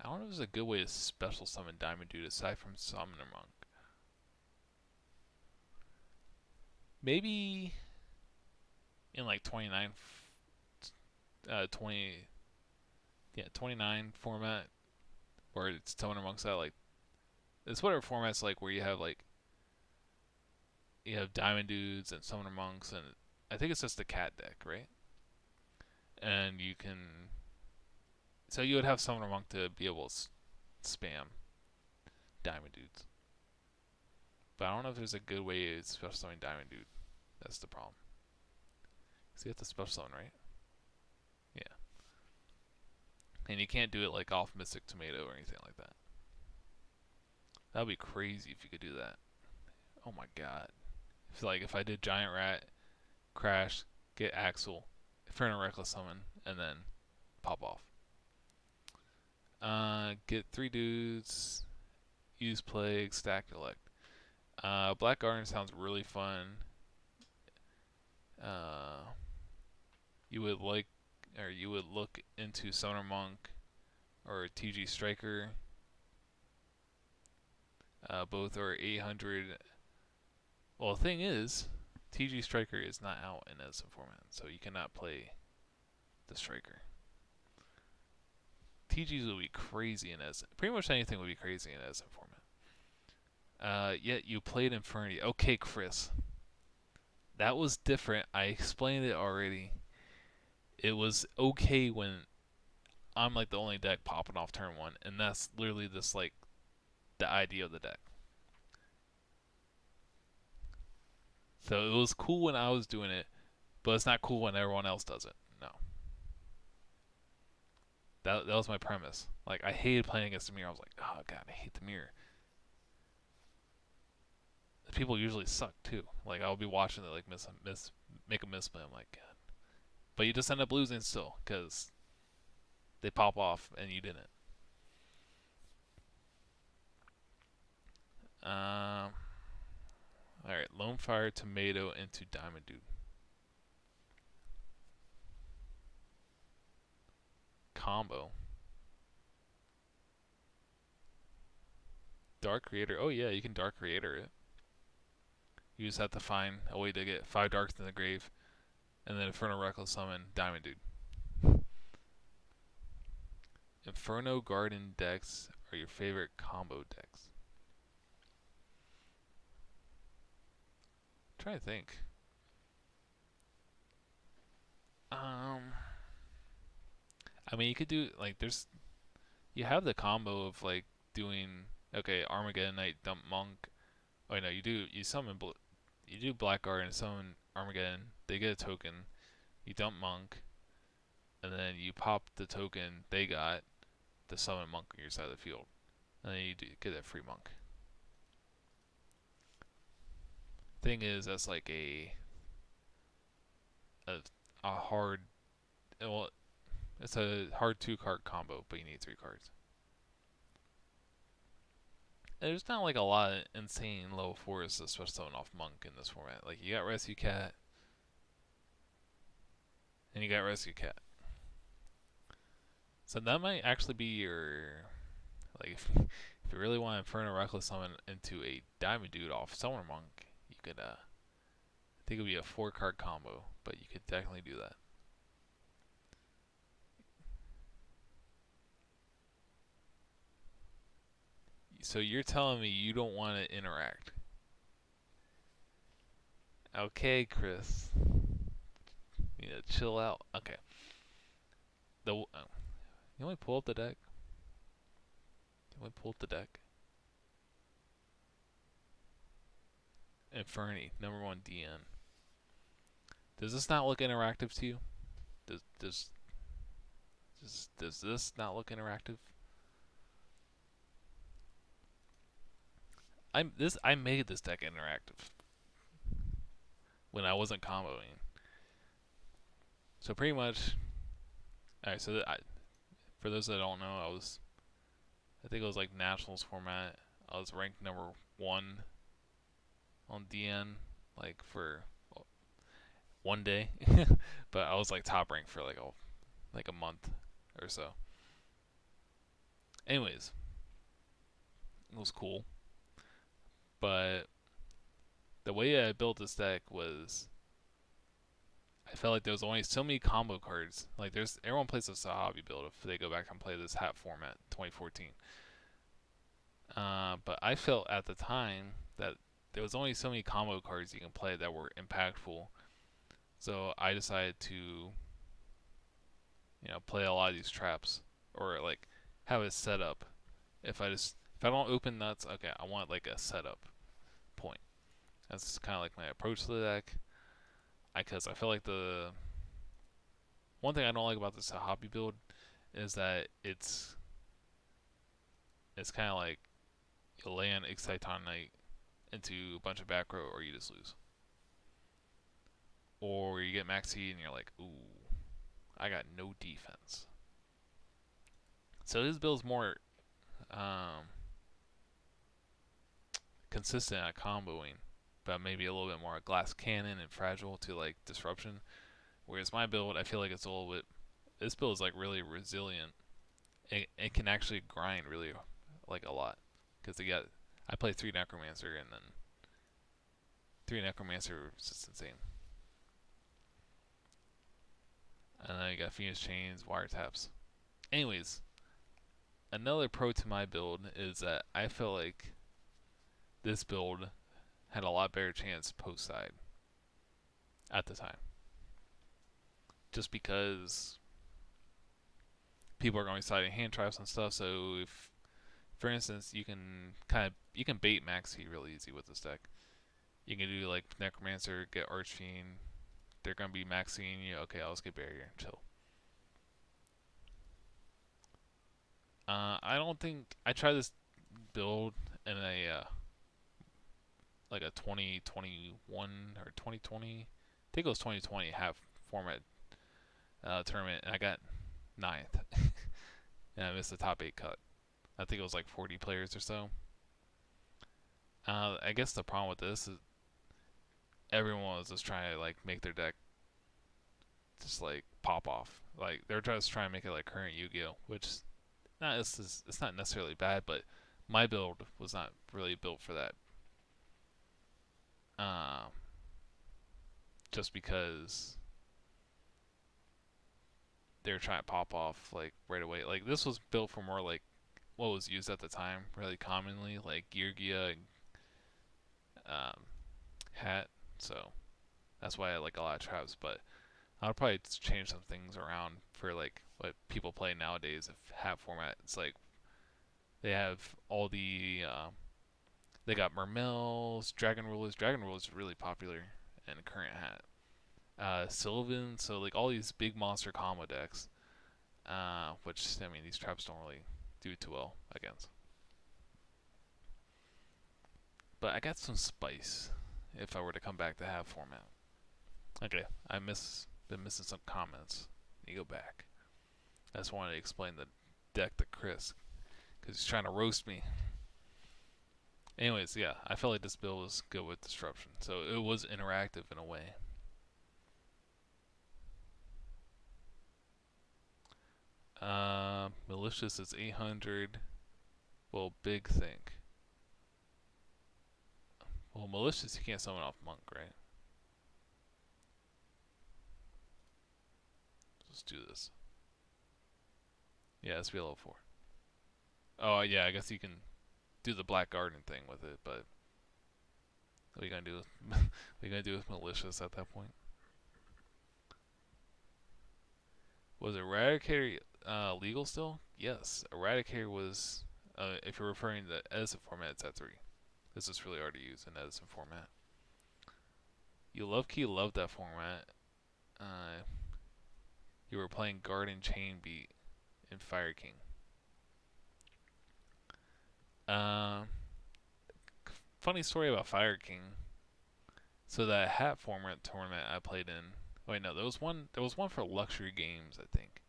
don't know if there's a good way to special summon Diamond Dude aside from Summoner Monk. Maybe in like 29 format where it's Summoner Monk's out, like it's whatever format's like where you have Diamond Dudes and Summoner Monks, and I think it's just the cat deck, right? And you can, so you would have Summoner Monk to be able to spam Diamond Dudes. But I don't know if there's a good way to special summon Diamond Dude. That's the problem. So you have to special summon, right? Yeah. And you can't do it like off Mystic Tomato or anything like that. That would be crazy if you could do that. Oh my god. If I did Giant Rat, Crash, get Axel, Inferno Reckless Summon, and then pop off. Get 3 dudes, use Plague, stack, elect. Black Garden sounds really fun. You would look into Summoner Monk or TG Striker. Both are 800. Well, the thing is, TG Striker is not out in Edison format, so you cannot play the Striker. TGs will be crazy in Edison. Pretty much anything would be crazy in Edison format. Yet you played Infernity. Okay, Chris. That was different. I explained it already. It was okay when I'm like the only deck popping off turn 1, and that's literally just like the idea of the deck. So it was cool when I was doing it, but it's not cool when everyone else does it. No. That was my premise. Like, I hated playing against the mirror. I was like, oh god, I hate the mirror. The people usually suck too. Like, I'll be watching it like make a misplay. I'm like, god. But you just end up losing still because they pop off and you didn't. Alright, Lone Fire Tomato into Diamond Dude. Combo. Dark Creator. Oh yeah, you can Dark Creator it. You just have to find a way to get 5 Darks in the grave, and then Inferno Reckless Summon Diamond Dude. Inferno Garden decks are your favorite combo decks. I'm trying to think. I mean, you could do like you have the combo of like doing Armageddon Knight, dump Monk. Oh no, you do Blackguard and summon Armageddon. They get a token. You dump Monk, and then you pop the token they got to summon Monk on your side of the field, and then you get that free Monk. Thing is, that's like a hard. Well, it's a hard 2-card combo, but you need 3 cards. There's not like a lot of insane level 4s to special summon off Monk in this format. Like, you got Rescue Cat, and you got Rescue Cat. So that might actually be your, like, if you really want to Inferno Reckless Summon into a Diamond Dude off Summoner Monk, you could, I think it would be a 4-card combo, but you could definitely do that. So you're telling me you don't want to interact? Okay, Chris. You need to chill out. Okay. You want me to pull up the deck? Inferni, number 1 DN. Does this not look interactive to you? Does this not look interactive? I made this deck interactive when I wasn't comboing. So pretty much Alright, so for those that don't know, I think it was like nationals format. I was ranked number 1 on DN, like for 1 day, but I was like top ranked for like a month or so. Anyways, it was cool, but the way I built this deck was I felt like there was only so many combo cards. Like everyone plays this hobby build if they go back and play this hat format 2014. But I felt at the time that there was only so many combo cards you can play that were impactful. So I decided to, play a lot of these traps or like have a setup. If I don't open nuts, okay, I want like a setup point. That's kind of like my approach to the deck. Because I feel like the one thing I don't like about this hobby build is that it's kind of like you land Exciton Knight into a bunch of back row or you just lose. Or you get Maxi and you're like, ooh, I got no defense. So this build's more consistent at comboing, but maybe a little bit more glass cannon and fragile to like disruption. Whereas my build, I feel like it's a little bit. This build is like really resilient. It can actually grind really like a lot because I play 3 Necromancer and then 3 Necromancer is just insane. And then you got Phoenix Chains, Wiretaps. Anyways, another pro to my build is that I feel like this build had a lot better chance post side at the time. Just because people are going to be siding hand traps and stuff, so if, for instance, you can bait Maxi real easy with this deck. You can do like Necromancer, get Archfiend. They're going to be Maxing you. Okay, I'll just get Barrier. Chill. I don't think I tried this build in a like a 2021 or 2020. I think it was 2020 half format tournament, and I got 9th, and I missed the top 8 cut. I think it was like 40 players or so. I guess the problem with this is everyone was just trying to like make their deck just like pop off. Like they're just trying to make it like current Yu-Gi-Oh, which it's not necessarily bad, but my build was not really built for that. Just because they're trying to pop off like right away. Like this was built for more like what was used at the time really commonly, like Gear Gia and Hat. So that's why I like a lot of traps. But I'll probably change some things around for like what people play nowadays. If Hat format, it's like they have all the they got Mermels, Dragon Rulers. Dragon Rulers is really popular in current Hat. Sylvan, so like all these big monster combo decks, which I mean these traps don't really do too well against. But I got some spice if I were to come back to Hat format. Okay, been missing some comments. You go back. I just wanted to explain the deck to Chris because he's trying to roast me. Anyways, yeah, I felt like this build was good with disruption, so it was interactive in a way. Malicious is 800. Well, big think. Well, malicious you can't summon off monk, right? Let's do this. Yeah, it's be level 4. Oh yeah, I guess you can do the Black Garden thing with it, but what are you gonna do? What are you gonna do with malicious at that point? Was Eradicator legal still? Yes, Eradicator was. If you're referring to the Edison format, it's at 3. This is really hard to use in Edison format. You loved that format. You were playing Garden Chain Beat in Fire King. Funny story about Fire King. So that Hat format tournament I played in. Wait, no, there was one for Luxury Games, I think.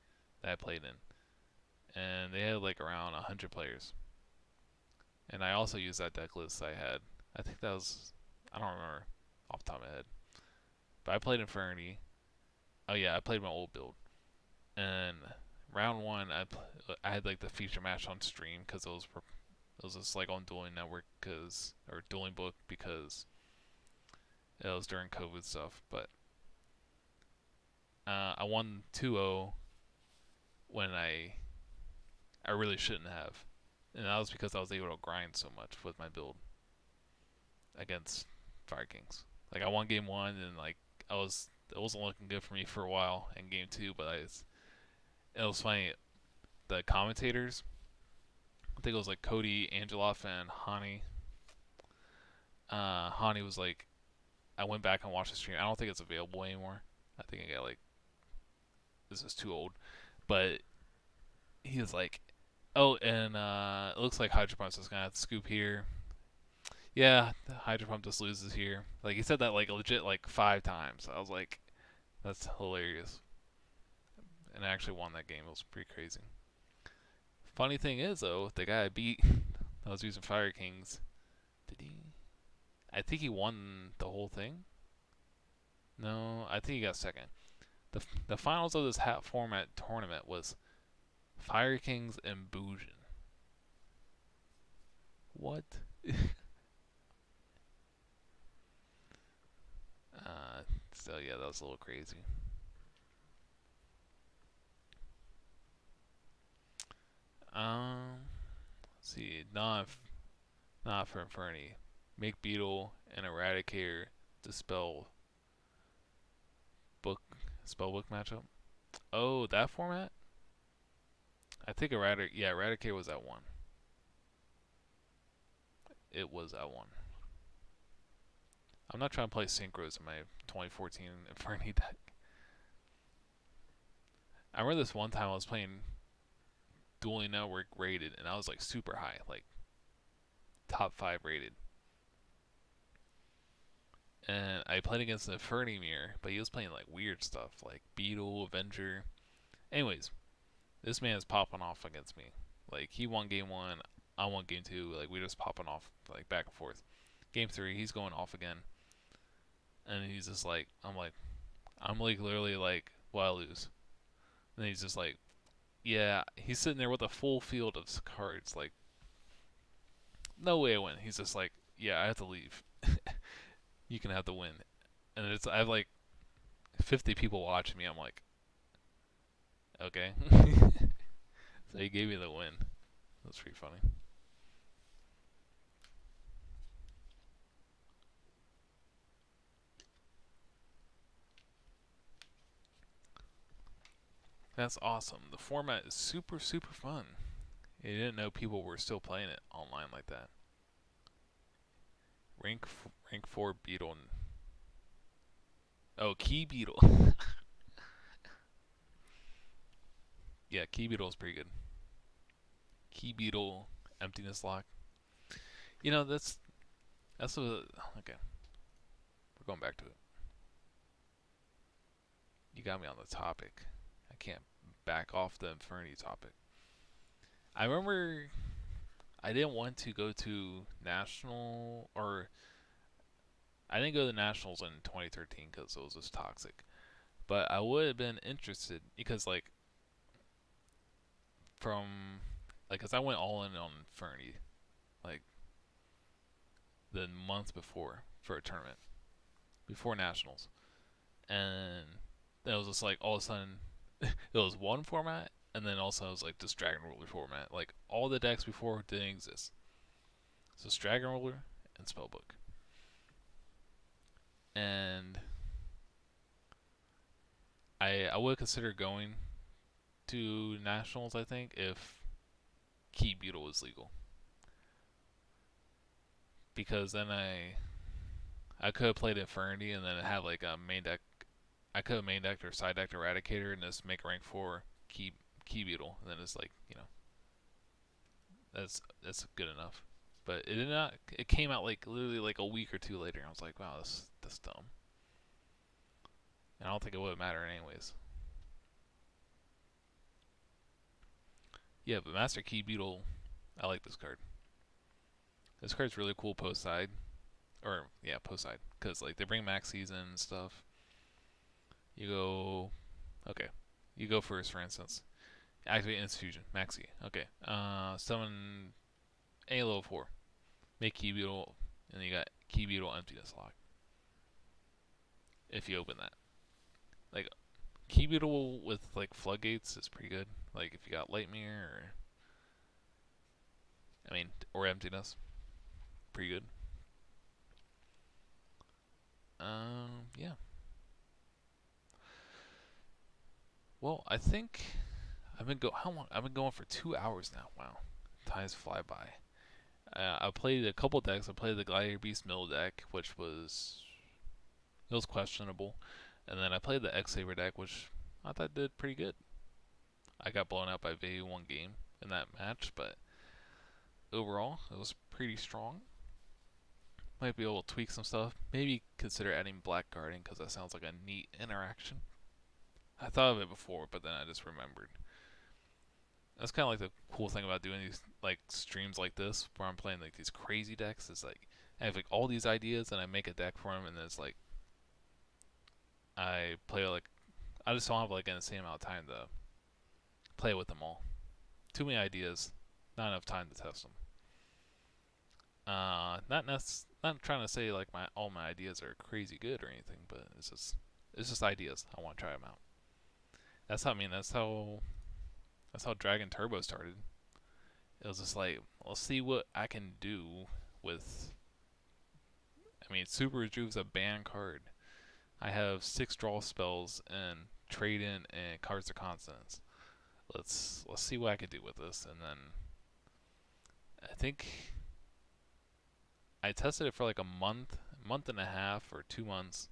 that I played in, and they had like around 100 players. And I also used that deck list I had. I think that was, I don't remember off the top of my head, but I played Infinity. Oh yeah, I played my old build, and round one I had like the feature match on stream because it was just like on Dueling Network or Dueling Book because it was during COVID stuff. But I won 2-0 when I really shouldn't have, and that was because I was able to grind so much with my build against Fire Kings. Like I won game one, and like it wasn't looking good for me for a while in game two, but it was funny. The commentators, I think it was like Cody, Angeloff, and Hani. Hani was like, I went back and watched the stream. I don't think it's available anymore. I think I got like, this is too old. But he was like, oh, and it looks like Hydro Pump's just gonna have to scoop here. Yeah, the Hydro Pump just loses here. Like he said that like legit like 5 times. I was like, that's hilarious. And I actually won that game. It was pretty crazy. Funny thing is though, the guy I beat, I was using Fire Kings. Did he? I think he won the whole thing. No, I think he got second. The finals of this hat format tournament was Fire Kings and Bujin. What? So yeah, that was a little crazy. Let's see, not for Inferni. Make Beetle and Eradicator dispel book spellbook matchup. Oh, that format? I think Eradicator was that one. It was that one. I'm not trying to play Synchros in my 2014 Inferni deck. I remember this one time I was playing Dueling Network rated, and I was like super high, like top 5 rated. And I played against the Inferni Mirror, but he was playing like weird stuff, like Beetle, Avenger. Anyways, this man is popping off against me. Like he won game 1, I won game 2. Like we just popping off like back and forth. Game 3, he's going off again, and he's just like, I'm like literally like, well, I lose. And he's just like, yeah, he's sitting there with a full field of cards. Like, no way I win. He's just like, yeah, I have to leave. You can have the win. And I have like 50 people watching me. I'm like, okay. So he gave me the win. That's pretty funny. That's awesome. The format is super, super fun. I didn't know people were still playing it online like that. Rank 4 Beetle. Oh, Key Beetle. Yeah, Key Beetle is pretty good. Key Beetle, Emptiness Lock. You know, that's okay. We're going back to it. You got me on the topic. I can't back off the Infinity topic. I remember I didn't want to go to national, or I didn't go to the nationals in 2013 because it was just toxic. But I would have been interested because because I went all in on Infinity like the month before for a tournament before nationals, and then it was just like all of a sudden it was one format, and then also it was like this Dragon Ruler format. Like all the decks before didn't exist. So it's Dragon Ruler and Spellbook. And I would consider going to nationals, I think, if Key Beetle was legal. Because then I could have played Infinity and then have like a main deck. I could have main decked or side decked Eradicator and just make a rank 4 Key Beetle, and then it's like, you know, that's good enough. But it did not. It came out like literally like a week or two later. I was like, wow, that's dumb. And I don't think it would have mattered anyways. Yeah, but Master Key Beetle, I like this card. This card's really cool post side, or yeah, post side, because like they bring max season and stuff. You go, okay, you go first for instance. Activate Instant Fusion, Maxi. Okay, summon a level 4. Make Key Beetle, and then you got Key Beetle Emptiness Lock. If you open that, like Key Beetle with like floodgates is pretty good. Like if you got Light Mirror, or or Emptiness, pretty good. Yeah. Well, I think how long? I've been going for 2 hours now. Wow, times fly by. I played a couple decks. I played the Gladiator Beast Mill deck, which was questionable, and then I played the X Saber deck, which I thought did pretty good. I got blown out by Vey one game in that match, but overall it was pretty strong. Might be able to tweak some stuff. Maybe consider adding Blackguarding because that sounds like a neat interaction. I thought of it before, but then I just remembered. That's kind of like the cool thing about doing these like streams like this, where I'm playing like these crazy decks. Is like I have like all these ideas, and I make a deck for them, and then it's like I play like I just don't have like the same amount of time to play with them all. Too many ideas, not enough time to test them. Not trying to say like all my ideas are crazy good or anything, but it's just ideas. I want to try them out. That's how Dragon Turbo started. It was just like, let's see what I can do with. Super Juve's a banned card. I have 6 draw spells and trade in and cards to constants. Let's see what I can do with this, and then I think I tested it for like a month and a half, or 2 months.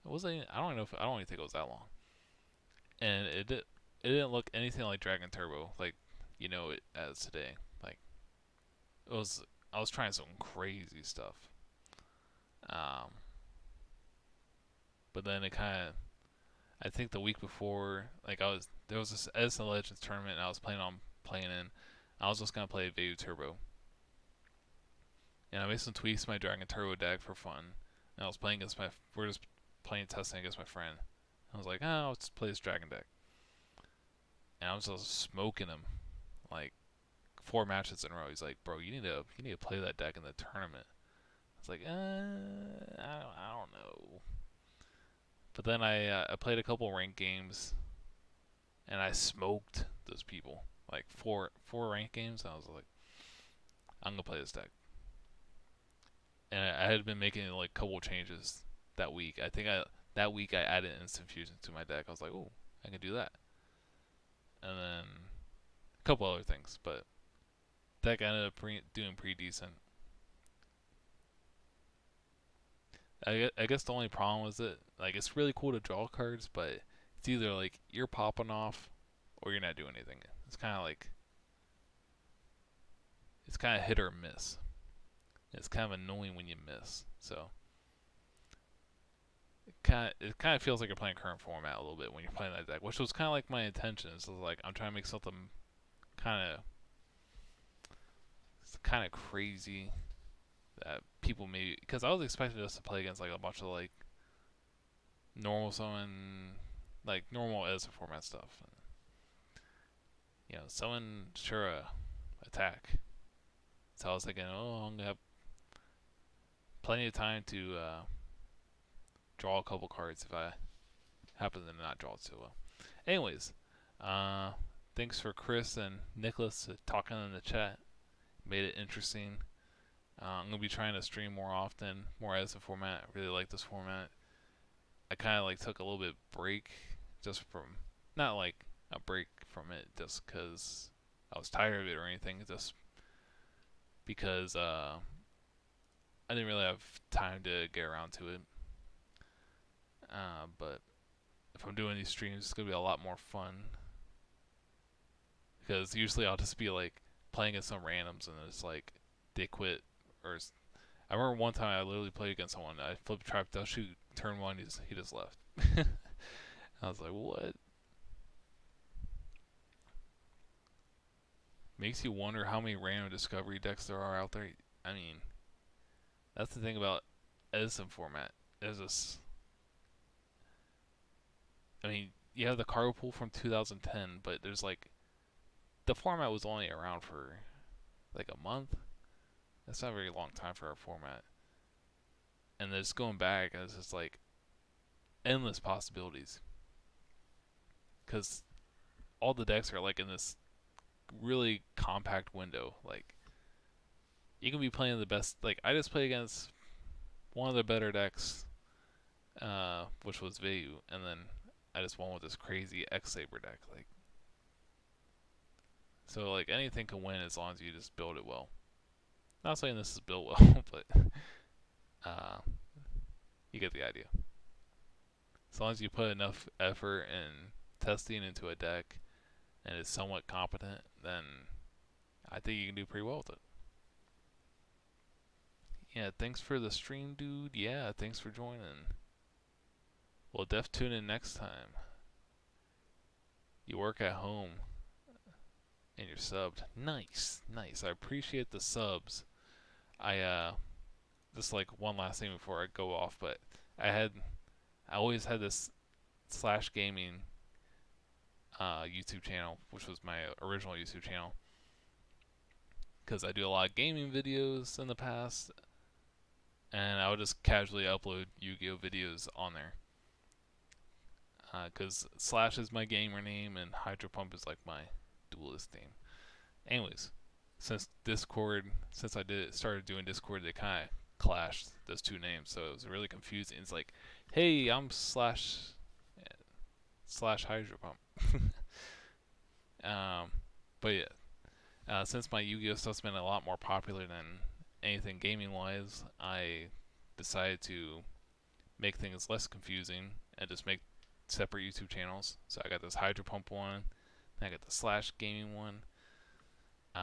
It wasn't. I don't even think it was that long, and it didn't look anything like Dragon Turbo, like it as today. Like it was. I was trying some crazy stuff. But then it kind of. I think the week before, like there was this Edison Legends tournament, and I was playing in. I was just gonna play Vayu Turbo, and I made some tweaks to my Dragon Turbo deck for fun. And I was playing against we're just playing testing against my friend. I was like, oh, let's play this Dragon deck, and I was just smoking him, like 4 matches in a row. He's like, bro, you need to play that deck in the tournament. I was like, I don't know. But then I played a couple ranked games, and I smoked those people. Like four ranked games, and I was like, I'm gonna play this deck. And I had been making like a couple changes that week. I think that week I added Instant Fusion to my deck. I was like, oh, I can do that. And then a couple other things, but deck ended up doing pretty decent. I guess the only problem was that like it's really cool to draw cards, but it's either like you're popping off or you're not doing anything. It's kind of hit or miss. It's kind of annoying when you miss. So it kind of feels like you're playing current format a little bit when you're playing that deck, which was kind of like my intention. So like I'm trying to make something kind of crazy that people maybe, because I was expecting us to play against like a bunch of like normal EDISON format stuff. Summon Shura, attack. So I was thinking, oh, I'm gonna have plenty of time to draw a couple cards if I happen to not draw too well. Anyways, thanks for Chris and Nicholas talking in the chat. Made it interesting. I'm gonna be trying to stream more often, more as a format. I really like this format. I kind of like took a little bit break, just from not like a break from it, just because I was tired of it or anything. Just because I didn't really have time to get around to it. But if I'm doing these streams, it's gonna be a lot more fun. Because usually I'll just be like playing against some randoms and it's like they quit. Or I remember one time I literally played against someone. I flipped trap, they'll shoot turn 1. He just left. I was like, what? makes you wonder how many random discovery decks there are out there. I mean, that's the thing about EDISON format. There's this. I mean, you have the card pool from 2010, but there's like the format was only around for like a month. That's not a very long time for our format. And then just going back, it's just like endless possibilities. Because all the decks are like in this really compact window. Like, you can be playing the best. Like, I just played against one of the better decks, which was Vayu, and then I just won with this crazy X Saber deck. Like, so like anything can win as long as you just build it well. Not saying this is built well, but you get the idea. As long as you put enough effort and testing into a deck and it's somewhat competent, then I think you can do pretty well with it. Yeah, thanks for the stream, dude. Yeah, thanks for joining. We'll def tune in next time. You work at home and you're subbed. Nice, nice. I appreciate the subs. Just like one last thing before I go off, but I always had this Slash Gaming YouTube channel, which was my original YouTube channel, because I do a lot of gaming videos in the past, and I would just casually upload Yu-Gi-Oh videos on there. Because Slash is my gamer name and Hydro Pump is like my duelist name. Anyways, since I started doing Discord, they kind of clashed those two names, so it was really confusing. It's like, hey, I'm Slash Hydro Pump. But yeah, since my Yu-Gi-Oh stuff's been a lot more popular than anything gaming-wise, I decided to make things less confusing and just make separate YouTube channels. So I got this Hydro Pump one, and I got the Slash Gaming one,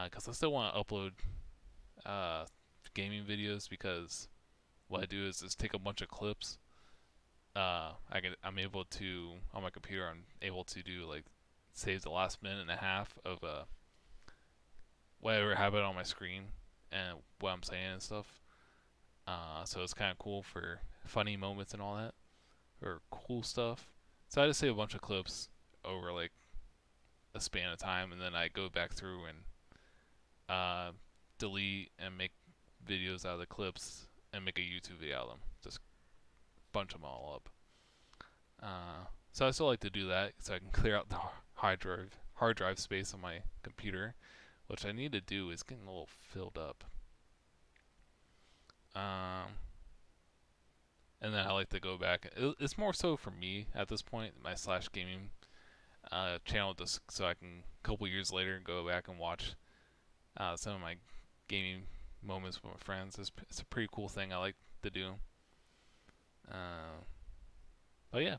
because I still want to upload gaming videos, because what I do is just take a bunch of clips. I'm able to, on my computer, I'm able to do like save the last minute and a half of whatever happened on my screen and what I'm saying and stuff. So it's kind of cool for funny moments and all that, or cool stuff. So I just save a bunch of clips over like a span of time, and then I go back through and delete and make videos out of the clips and make a YouTube video out of them. Just bunch them all up. So I still like to do that so I can clear out the hard drive space on my computer, which I need to do. Is getting a little filled up. And then I like to go back. It's more so for me at this point, my Slash Gaming channel, just so I can a couple years later go back and watch some of my gaming moments with my friends. It's a pretty cool thing I like to do. But yeah,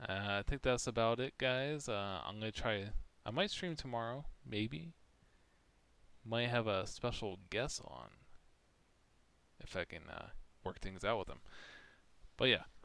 I think that's about it, guys. I'm gonna try. I might stream tomorrow, maybe. Might have a special guest on if I can work things out with them. But yeah,